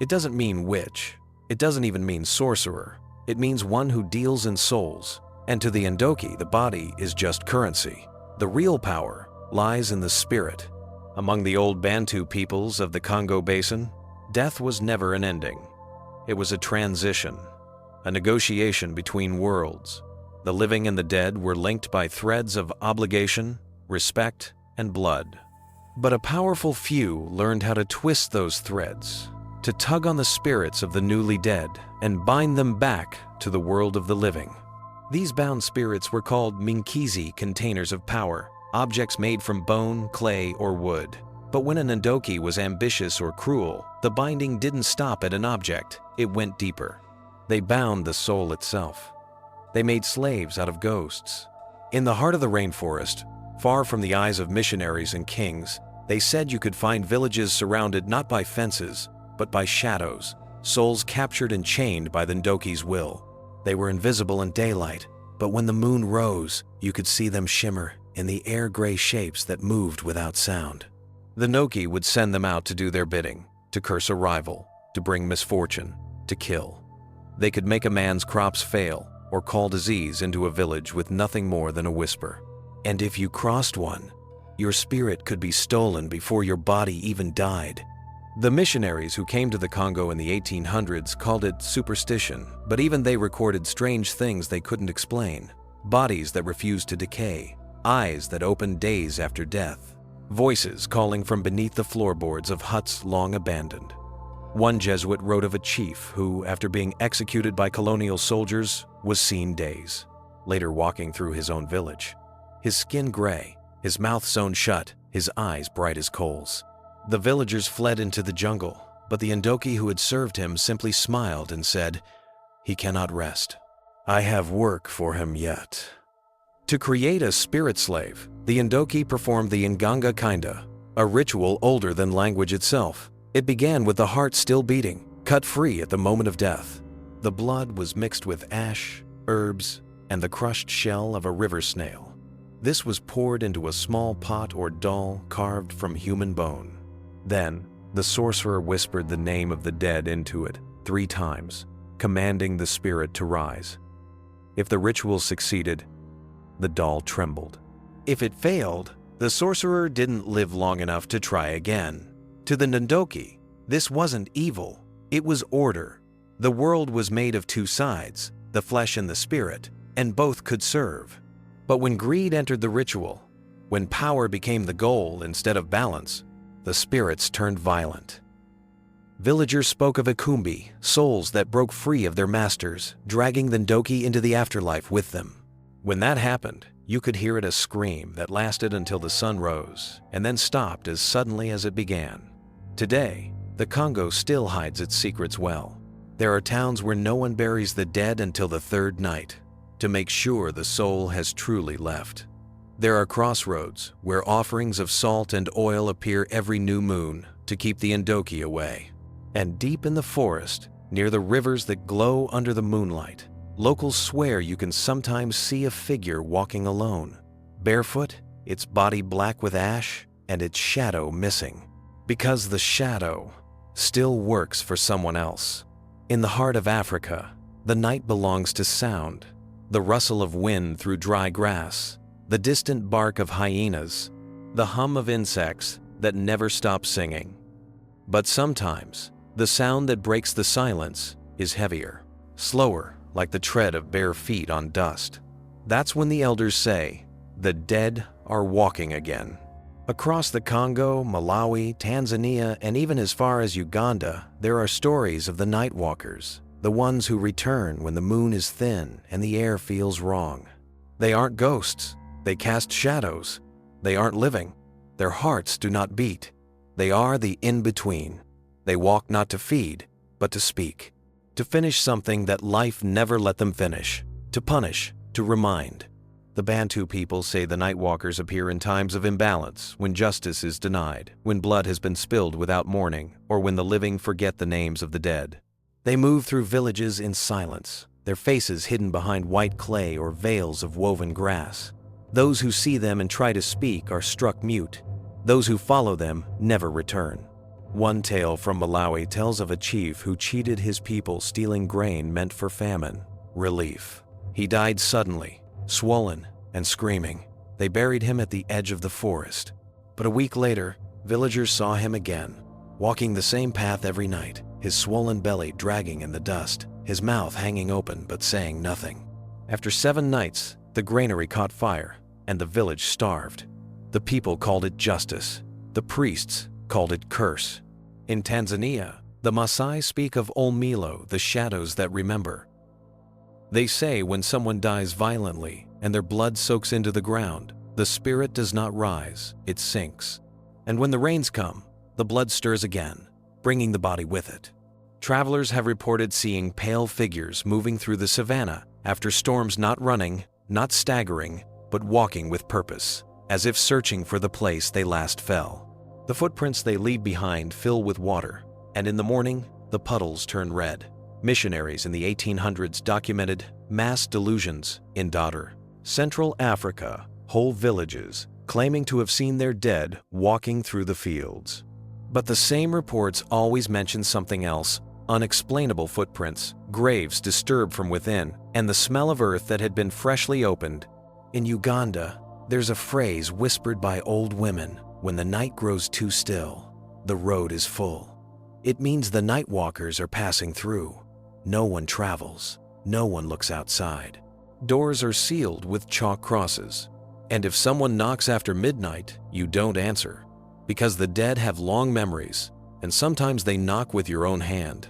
A: It doesn't mean witch. It doesn't even mean sorcerer. It means one who deals in souls. And to the Ndoki, the body is just currency. The real power lies in the spirit. Among the old Bantu peoples of the Congo Basin, death was never an ending. It was a transition, a negotiation between worlds. The living and the dead were linked by threads of obligation, respect, and blood. But a powerful few learned how to twist those threads, to tug on the spirits of the newly dead and bind them back to the world of the living. These bound spirits were called Minkizi, containers of power, objects made from bone, clay, or wood. But when an Ndoki was ambitious or cruel, the binding didn't stop at an object, it went deeper. They bound the soul itself. They made slaves out of ghosts. In the heart of the rainforest, far from the eyes of missionaries and kings, they said you could find villages surrounded not by fences, but by shadows, souls captured and chained by the Ndoki's will. They were invisible in daylight, but when the moon rose, you could see them shimmer in the air-gray shapes that moved without sound. The Ndoki would send them out to do their bidding, to curse a rival, to bring misfortune, to kill. They could make a man's crops fail or call disease into a village with nothing more than a whisper. And if you crossed one, your spirit could be stolen before your body even died. The missionaries who came to the Congo in the 1800s called it superstition, but even they recorded strange things they couldn't explain. Bodies that refused to decay, eyes that opened days after death, voices calling from beneath the floorboards of huts long abandoned. One Jesuit wrote of a chief who, after being executed by colonial soldiers, was seen days later walking through his own village. His skin gray, his mouth sewn shut, his eyes bright as coals. The villagers fled into the jungle, but the Ndoki who had served him simply smiled and said, "He cannot rest. I have work for him yet." To create a spirit slave, the Ndoki performed the Nganga Kinda, a ritual older than language itself. It began with the heart still beating, cut free at the moment of death. The blood was mixed with ash, herbs, and the crushed shell of a river snail. This was poured into a small pot or doll carved from human bone. Then, the sorcerer whispered the name of the dead into it 3 times, commanding the spirit to rise. If the ritual succeeded, the doll trembled. If it failed, the sorcerer didn't live long enough to try again. To the Ndoki, this wasn't evil, it was order. The world was made of 2 sides, the flesh and the spirit, and both could serve. But when greed entered the ritual, when power became the goal instead of balance, the spirits turned violent. Villagers spoke of Ikumbi, souls that broke free of their masters, dragging the Ndoki into the afterlife with them. When that happened, you could hear it a scream that lasted until the sun rose, and then stopped as suddenly as it began. Today, the Congo still hides its secrets well. There are towns where no one buries the dead until the 3rd night, to make sure the soul has truly left. There are crossroads where offerings of salt and oil appear every new moon to keep the Ndoki away. And deep in the forest, near the rivers that glow under the moonlight, locals swear you can sometimes see a figure walking alone, barefoot, its body black with ash, and its shadow missing. Because the shadow still works for someone else. In the heart of Africa, the night belongs to sound, the rustle of wind through dry grass, the distant bark of hyenas, the hum of insects that never stop singing. But sometimes, the sound that breaks the silence is heavier, slower, like the tread of bare feet on dust. That's when the elders say, "The dead are walking again." Across the Congo, Malawi, Tanzania, and even as far as Uganda, there are stories of the night walkers, the ones who return when the moon is thin and the air feels wrong. They aren't ghosts, they cast shadows. They aren't living, their hearts do not beat. They are the in-between. They walk not to feed, but to speak, to finish something that life never let them finish, to punish, to remind. The Bantu people say the night walkers appear in times of imbalance, when justice is denied, when blood has been spilled without mourning, or when the living forget the names of the dead. They move through villages in silence, their faces hidden behind white clay or veils of woven grass. Those who see them and try to speak are struck mute. Those who follow them never return. One tale from Malawi tells of a chief who cheated his people stealing grain meant for famine. relief. He died suddenly, swollen and screaming. They buried him at the edge of the forest. But a week later, villagers saw him again, walking the same path every night, his swollen belly dragging in the dust, his mouth hanging open but saying nothing. After 7 nights, the granary caught fire, and the village starved. The people called it justice. The priests called it curse. In Tanzania, the Maasai speak of Olmilo, the shadows that remember. They say when someone dies violently and their blood soaks into the ground, the spirit does not rise, it sinks. And when the rains come, the blood stirs again, bringing the body with it. Travelers have reported seeing pale figures moving through the savannah after storms, not running, not staggering, but walking with purpose, as if searching for the place they last fell. The footprints they leave behind fill with water, and in the morning, the puddles turn red. Missionaries in the 1800s documented mass delusions in Dar, Central Africa, whole villages claiming to have seen their dead walking through the fields. But the same reports always mention something else: unexplainable footprints, graves disturbed from within, and the smell of earth that had been freshly opened. In Uganda, there's a phrase whispered by old women: when the night grows too still, the road is full. It means the night walkers are passing through. No one travels. No one looks outside. Doors are sealed with chalk crosses. And if someone knocks after midnight, you don't answer, because the dead have long memories, and sometimes they knock with your own hand.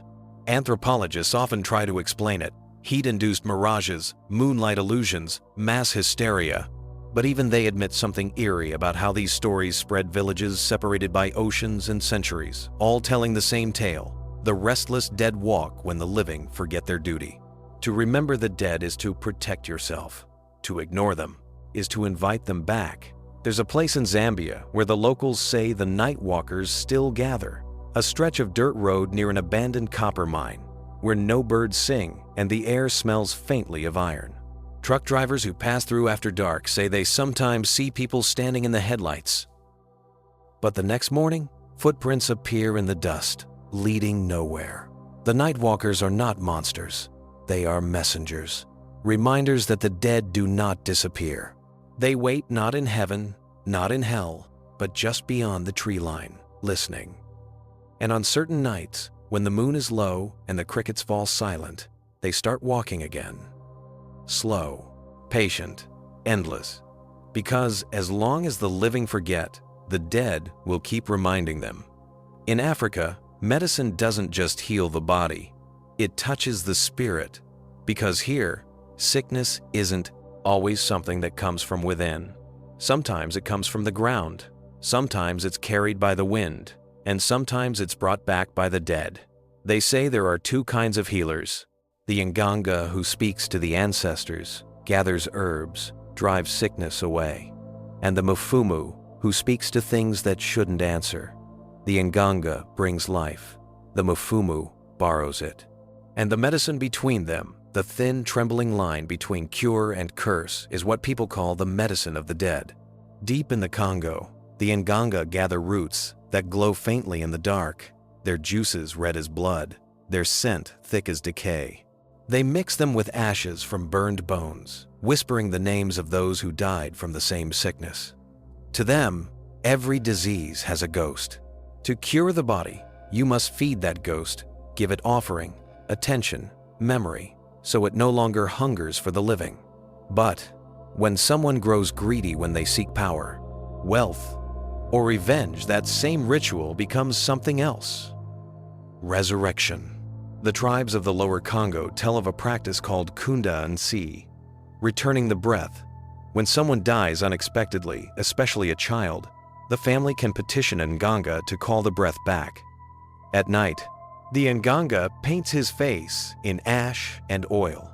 A: Anthropologists often try to explain it: heat-induced mirages, moonlight illusions, mass hysteria. But even they admit something eerie about how these stories spread villages separated by oceans and centuries, all telling the same tale: the restless dead walk when the living forget their duty. To remember the dead is to protect yourself. To ignore them is to invite them back. There's a place in Zambia where the locals say the night walkers still gather, a stretch of dirt road near an abandoned copper mine, where no birds sing and the air smells faintly of iron. Truck drivers who pass through after dark say they sometimes see people standing in the headlights. But the next morning, footprints appear in the dust, leading nowhere. The night walkers are not monsters. They are messengers, reminders that the dead do not disappear. They wait not in heaven, not in hell, but just beyond the tree line, listening. And on certain nights, when the moon is low and the crickets fall silent, they start walking again. Slow, patient, endless. Because as long as the living forget, the dead will keep reminding them. In Africa, medicine doesn't just heal the body, it touches the spirit. Because here, sickness isn't always something that comes from within. Sometimes it comes from the ground, sometimes it's carried by the wind, and sometimes it's brought back by the dead. They say there are 2 kinds of healers: the Nganga, who speaks to the ancestors, gathers herbs, drives sickness away, and the Mfumu, who speaks to things that shouldn't answer. The Nganga brings life, the Mfumu borrows it. And the medicine between them, the thin, trembling line between cure and curse, is what people call the medicine of the dead. Deep in the Congo, the Nganga gather roots that glow faintly in the dark, their juices red as blood, their scent thick as decay. They mix them with ashes from burned bones, whispering the names of those who died from the same sickness. To them, every disease has a ghost. To cure the body, you must feed that ghost, give it offering, attention, memory, so it no longer hungers for the living. But when someone grows greedy when they seek power, wealth, or revenge, that same ritual becomes something else. Resurrection. The tribes of the Lower Congo tell of a practice called Kunda Nsi, returning the breath. When someone dies unexpectedly, especially a child, the family can petition Nganga to call the breath back. At night, the Nganga paints his face in ash and oil.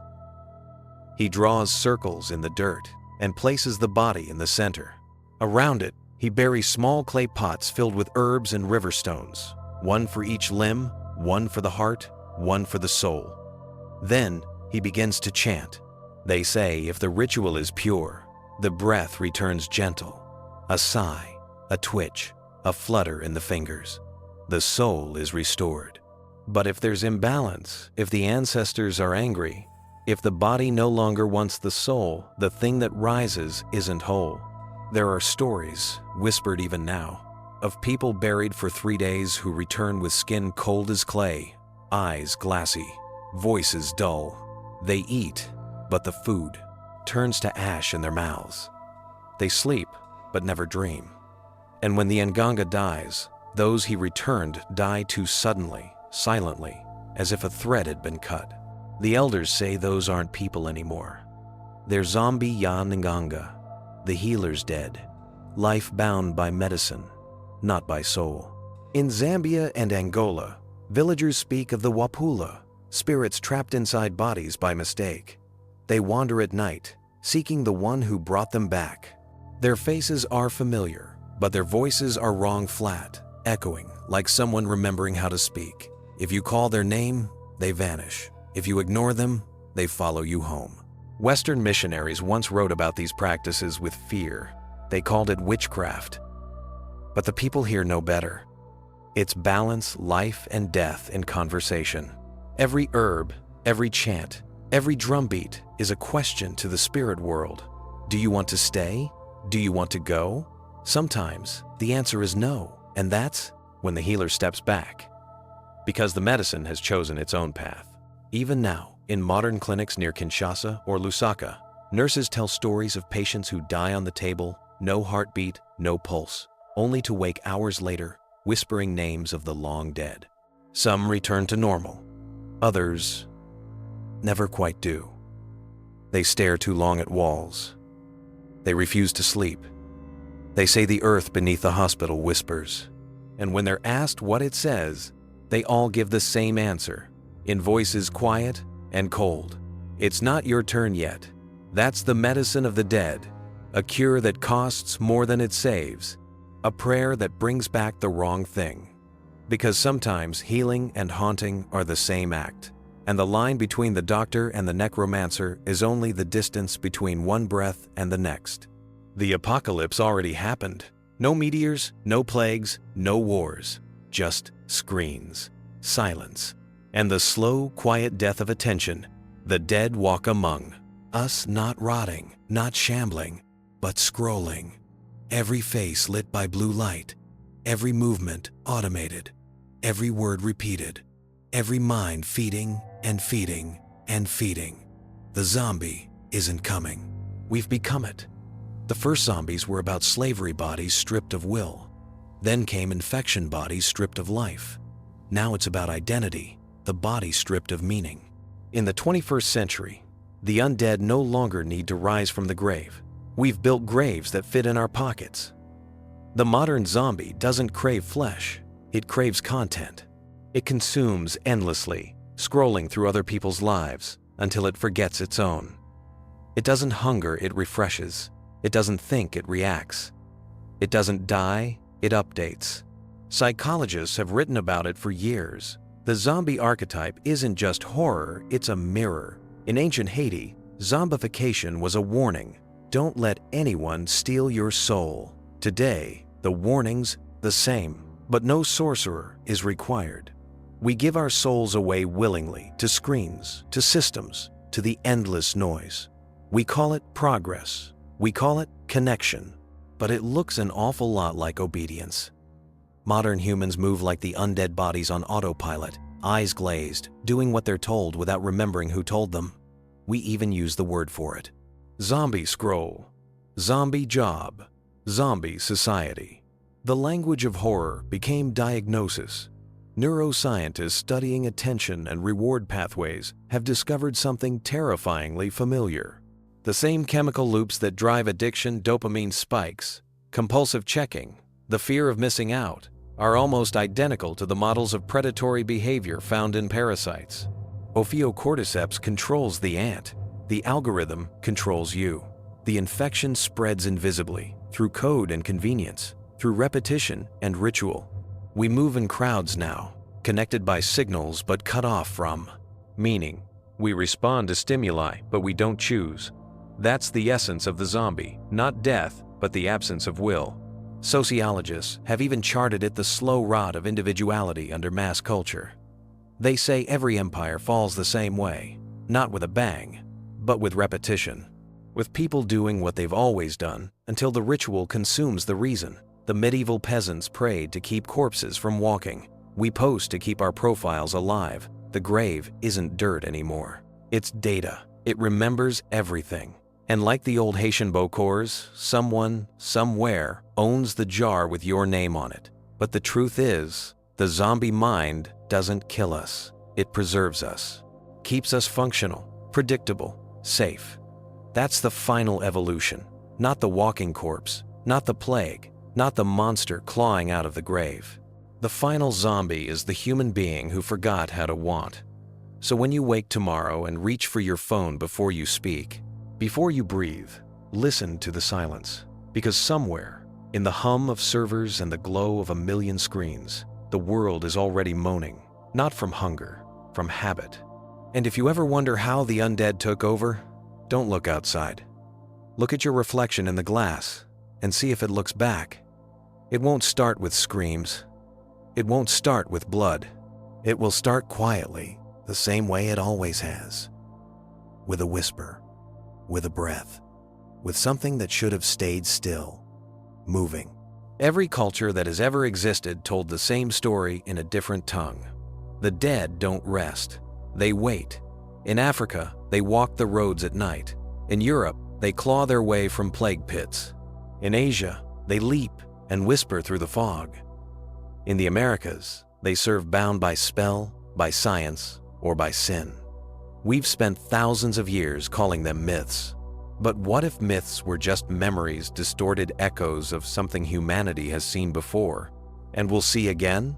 A: He draws circles in the dirt and places the body in the center. Around it, he buries small clay pots filled with herbs and river stones, one for each limb, one for the heart, one for the soul. Then he begins to chant. They say if the ritual is pure, the breath returns gentle, a sigh, a twitch, a flutter in the fingers. The soul is restored. But if there's imbalance, if the ancestors are angry, If the body no longer wants the soul, the thing that rises isn't whole. There are stories, whispered even now, of people buried for 3 days who return with skin cold as clay, eyes glassy, voices dull. They eat, but the food turns to ash in their mouths. They sleep, but never dream. And when the Nganga dies, those he returned die too suddenly, silently, as if a thread had been cut. The elders say those aren't people anymore. They're zombie ya Nganga, the healer's dead, life bound by medicine, not by soul. In Zambia and Angola, villagers speak of the Wapula, spirits trapped inside bodies by mistake. They wander at night, seeking the one who brought them back. Their faces are familiar, but their voices are wrong flat, echoing like someone remembering how to speak. If you call their name, they vanish. If you ignore them, they follow you home. Western missionaries once wrote about these practices with fear. They called it witchcraft. But the people here know better. It's balance, life, and death in conversation. Every herb, every chant, every drumbeat is a question to the spirit world. Do you want to stay? Do you want to go? Sometimes the answer is no, and that's when the healer steps back. Because the medicine has chosen its own path. Even now, in modern clinics near Kinshasa or Lusaka, nurses tell stories of patients who die on the table, no heartbeat, no pulse, only to wake hours later, whispering names of the long dead. Some return to normal. Others never quite do. They stare too long at walls. They refuse to sleep. They say the earth beneath the hospital whispers. And when they're asked what it says, they all give the same answer, in voices quiet and cold. It's not your turn yet. That's the medicine of the dead, a cure that costs more than it saves, a prayer that brings back the wrong thing. Because sometimes healing and haunting are the same act, and the line between the doctor and the necromancer is only the distance between one breath and the next. The apocalypse already happened. No meteors, no plagues, no wars, just screens, silence, and the slow, quiet death of attention. The dead walk among us, not rotting, not shambling, but scrolling. Every face lit by blue light, every movement automated, every word repeated, every mind feeding and feeding and feeding. The zombie isn't coming. We've become it. The first zombies were about slavery bodies stripped of will. Then came infection bodies stripped of life. Now it's about identity, the body stripped of meaning. In the 21st century, the undead no longer need to rise from the grave. We've built graves that fit in our pockets. The modern zombie doesn't crave flesh, it craves content. It consumes endlessly, scrolling through other people's lives until it forgets its own. It doesn't hunger, it refreshes. It doesn't think, it reacts. It doesn't die, it updates. Psychologists have written about it for years. The zombie archetype isn't just horror, it's a mirror. In ancient Haiti, zombification was a warning. Don't let anyone steal your soul. Today, the warning's the same, but no sorcerer is required. We give our souls away willingly to screens, to systems, to the endless noise. We call it progress. We call it connection, but it looks an awful lot like obedience. Modern humans move like the undead bodies on autopilot, eyes glazed, doing what they're told without remembering who told them. We even use the word for it. Zombie scroll, zombie job, zombie society. The language of horror became diagnosis. Neuroscientists studying attention and reward pathways have discovered something terrifyingly familiar. The same chemical loops that drive addiction, dopamine spikes, compulsive checking, the fear of missing out, are almost identical to the models of predatory behavior found in parasites. Ophiocordyceps controls the ant. The algorithm controls you. The infection spreads invisibly, through code and convenience, through repetition and ritual. We move in crowds now, connected by signals but cut off from meaning. We respond to stimuli, but we don't choose. That's the essence of the zombie, not death, but the absence of will. Sociologists have even charted it the slow rot of individuality under mass culture. They say every empire falls the same way. not with a bang, but with repetition. With people doing what they've always done until the ritual consumes the reason. The medieval peasants prayed to keep corpses from walking. We post to keep our profiles alive. The grave isn't dirt anymore. It's data. It remembers everything. And like the old Haitian bocors, someone, somewhere, owns the jar with your name on it. But the truth is, the zombie mind doesn't kill us. It preserves us. Keeps us functional, predictable, safe. That's the final evolution. Not the walking corpse, not the plague, not the monster clawing out of the grave. The final zombie is the human being who forgot how to want. So when you wake tomorrow and reach for your phone before you speak, before you breathe, listen to the silence. Because somewhere, in the hum of servers and the glow of a million screens, the world is already moaning, not from hunger, from habit. And if you ever wonder how the undead took over, don't look outside. Look at your reflection in the glass and see if it looks back. It won't start with screams. It won't start with blood. It will start quietly, the same way it always has. With a whisper, with a breath, with something that should have stayed still, moving. Every culture that has ever existed told the same story in a different tongue. The dead don't rest. They wait. In Africa, they walk the roads at night. In Europe, they claw their way from plague pits. In Asia, they leap and whisper through the fog. In the Americas, they serve bound by spell, by science, or by sin. We've spent thousands of years calling them myths. But what if myths were just memories, distorted echoes of something humanity has seen before and will see again?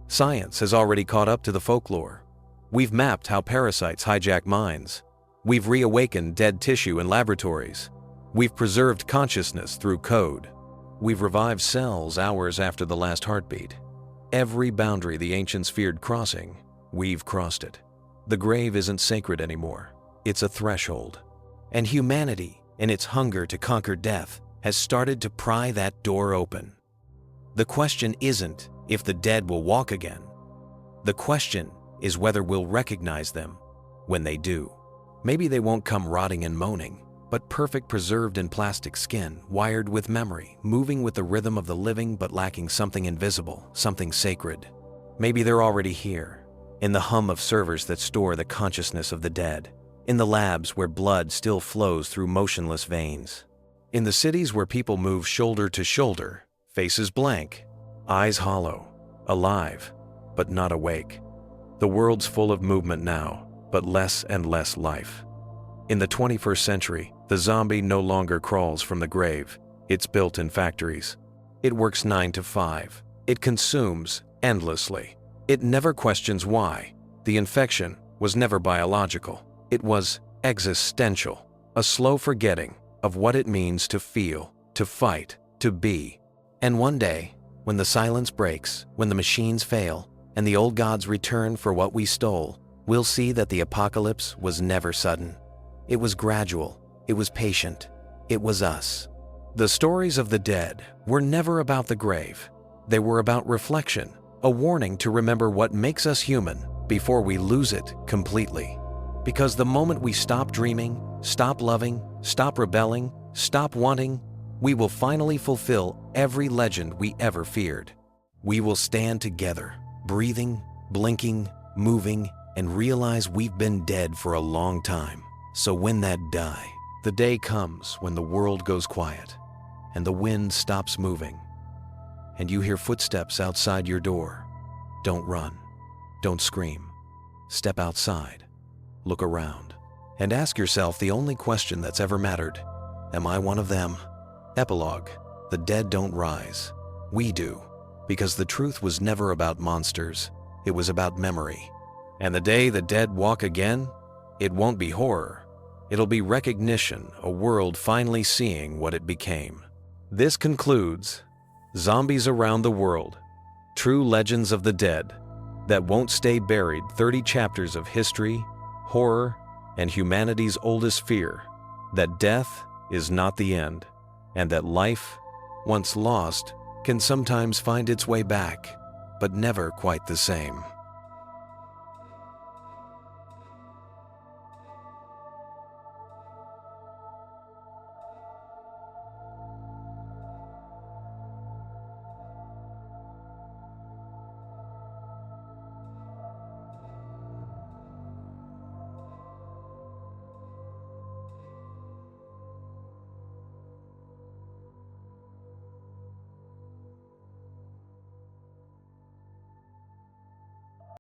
A: Science has already caught up to the folklore. We've mapped how parasites hijack minds. We've reawakened dead tissue in laboratories. We've preserved consciousness through code. We've revived cells hours after the last heartbeat. Every boundary the ancients feared crossing, we've crossed it. The grave isn't sacred anymore. It's a threshold. And humanity, in its hunger to conquer death, has started to pry that door open. The question isn't if the dead will walk again. The question is whether we'll recognize them when they do. Maybe they won't come rotting and moaning, but perfect, preserved in plastic skin, wired with memory, moving with the rhythm of the living but lacking something invisible, something sacred. Maybe they're already here, in the hum of servers that store the consciousness of the dead, in the labs where blood still flows through motionless veins, in the cities where people move shoulder to shoulder, faces blank, eyes hollow, alive, but not awake. The world's full of movement now, but less and less life. In the 21st century, the zombie no longer crawls from the grave. It's built in factories. It works 9 to 5. It consumes endlessly. It never questions why. The infection was never biological. It was existential, a slow forgetting of what it means to feel, to fight, to be. And one day, when the silence breaks, when the machines fail, and the old gods return for what we stole, we'll see that the apocalypse was never sudden. It was gradual. It was patient. It was us. The stories of the dead were never about the grave. They were about reflection, a warning to remember what makes us human before we lose it completely. Because the moment we stop dreaming, stop loving, stop rebelling, stop wanting, we will finally fulfill every legend we ever feared. We will stand together, breathing, blinking, moving, and realize we've been dead for a long time. So when that die, the day comes when the world goes quiet, and the wind stops moving, and you hear footsteps outside your door. Don't run. Don't scream. Step outside. Look around. And ask yourself the only question that's ever mattered. Am I one of them? Epilogue. The dead don't rise. We do. Because the truth was never about monsters. It was about memory. And the day the dead walk again, it won't be horror. It'll be recognition, a world finally seeing what it became. This concludes Zombies Around the World, True Legends of the Dead That Won't Stay Buried, 30 chapters of history, horror, and humanity's oldest fear, that death is not the end, and that life, once lost, can sometimes find its way back, but never quite the same.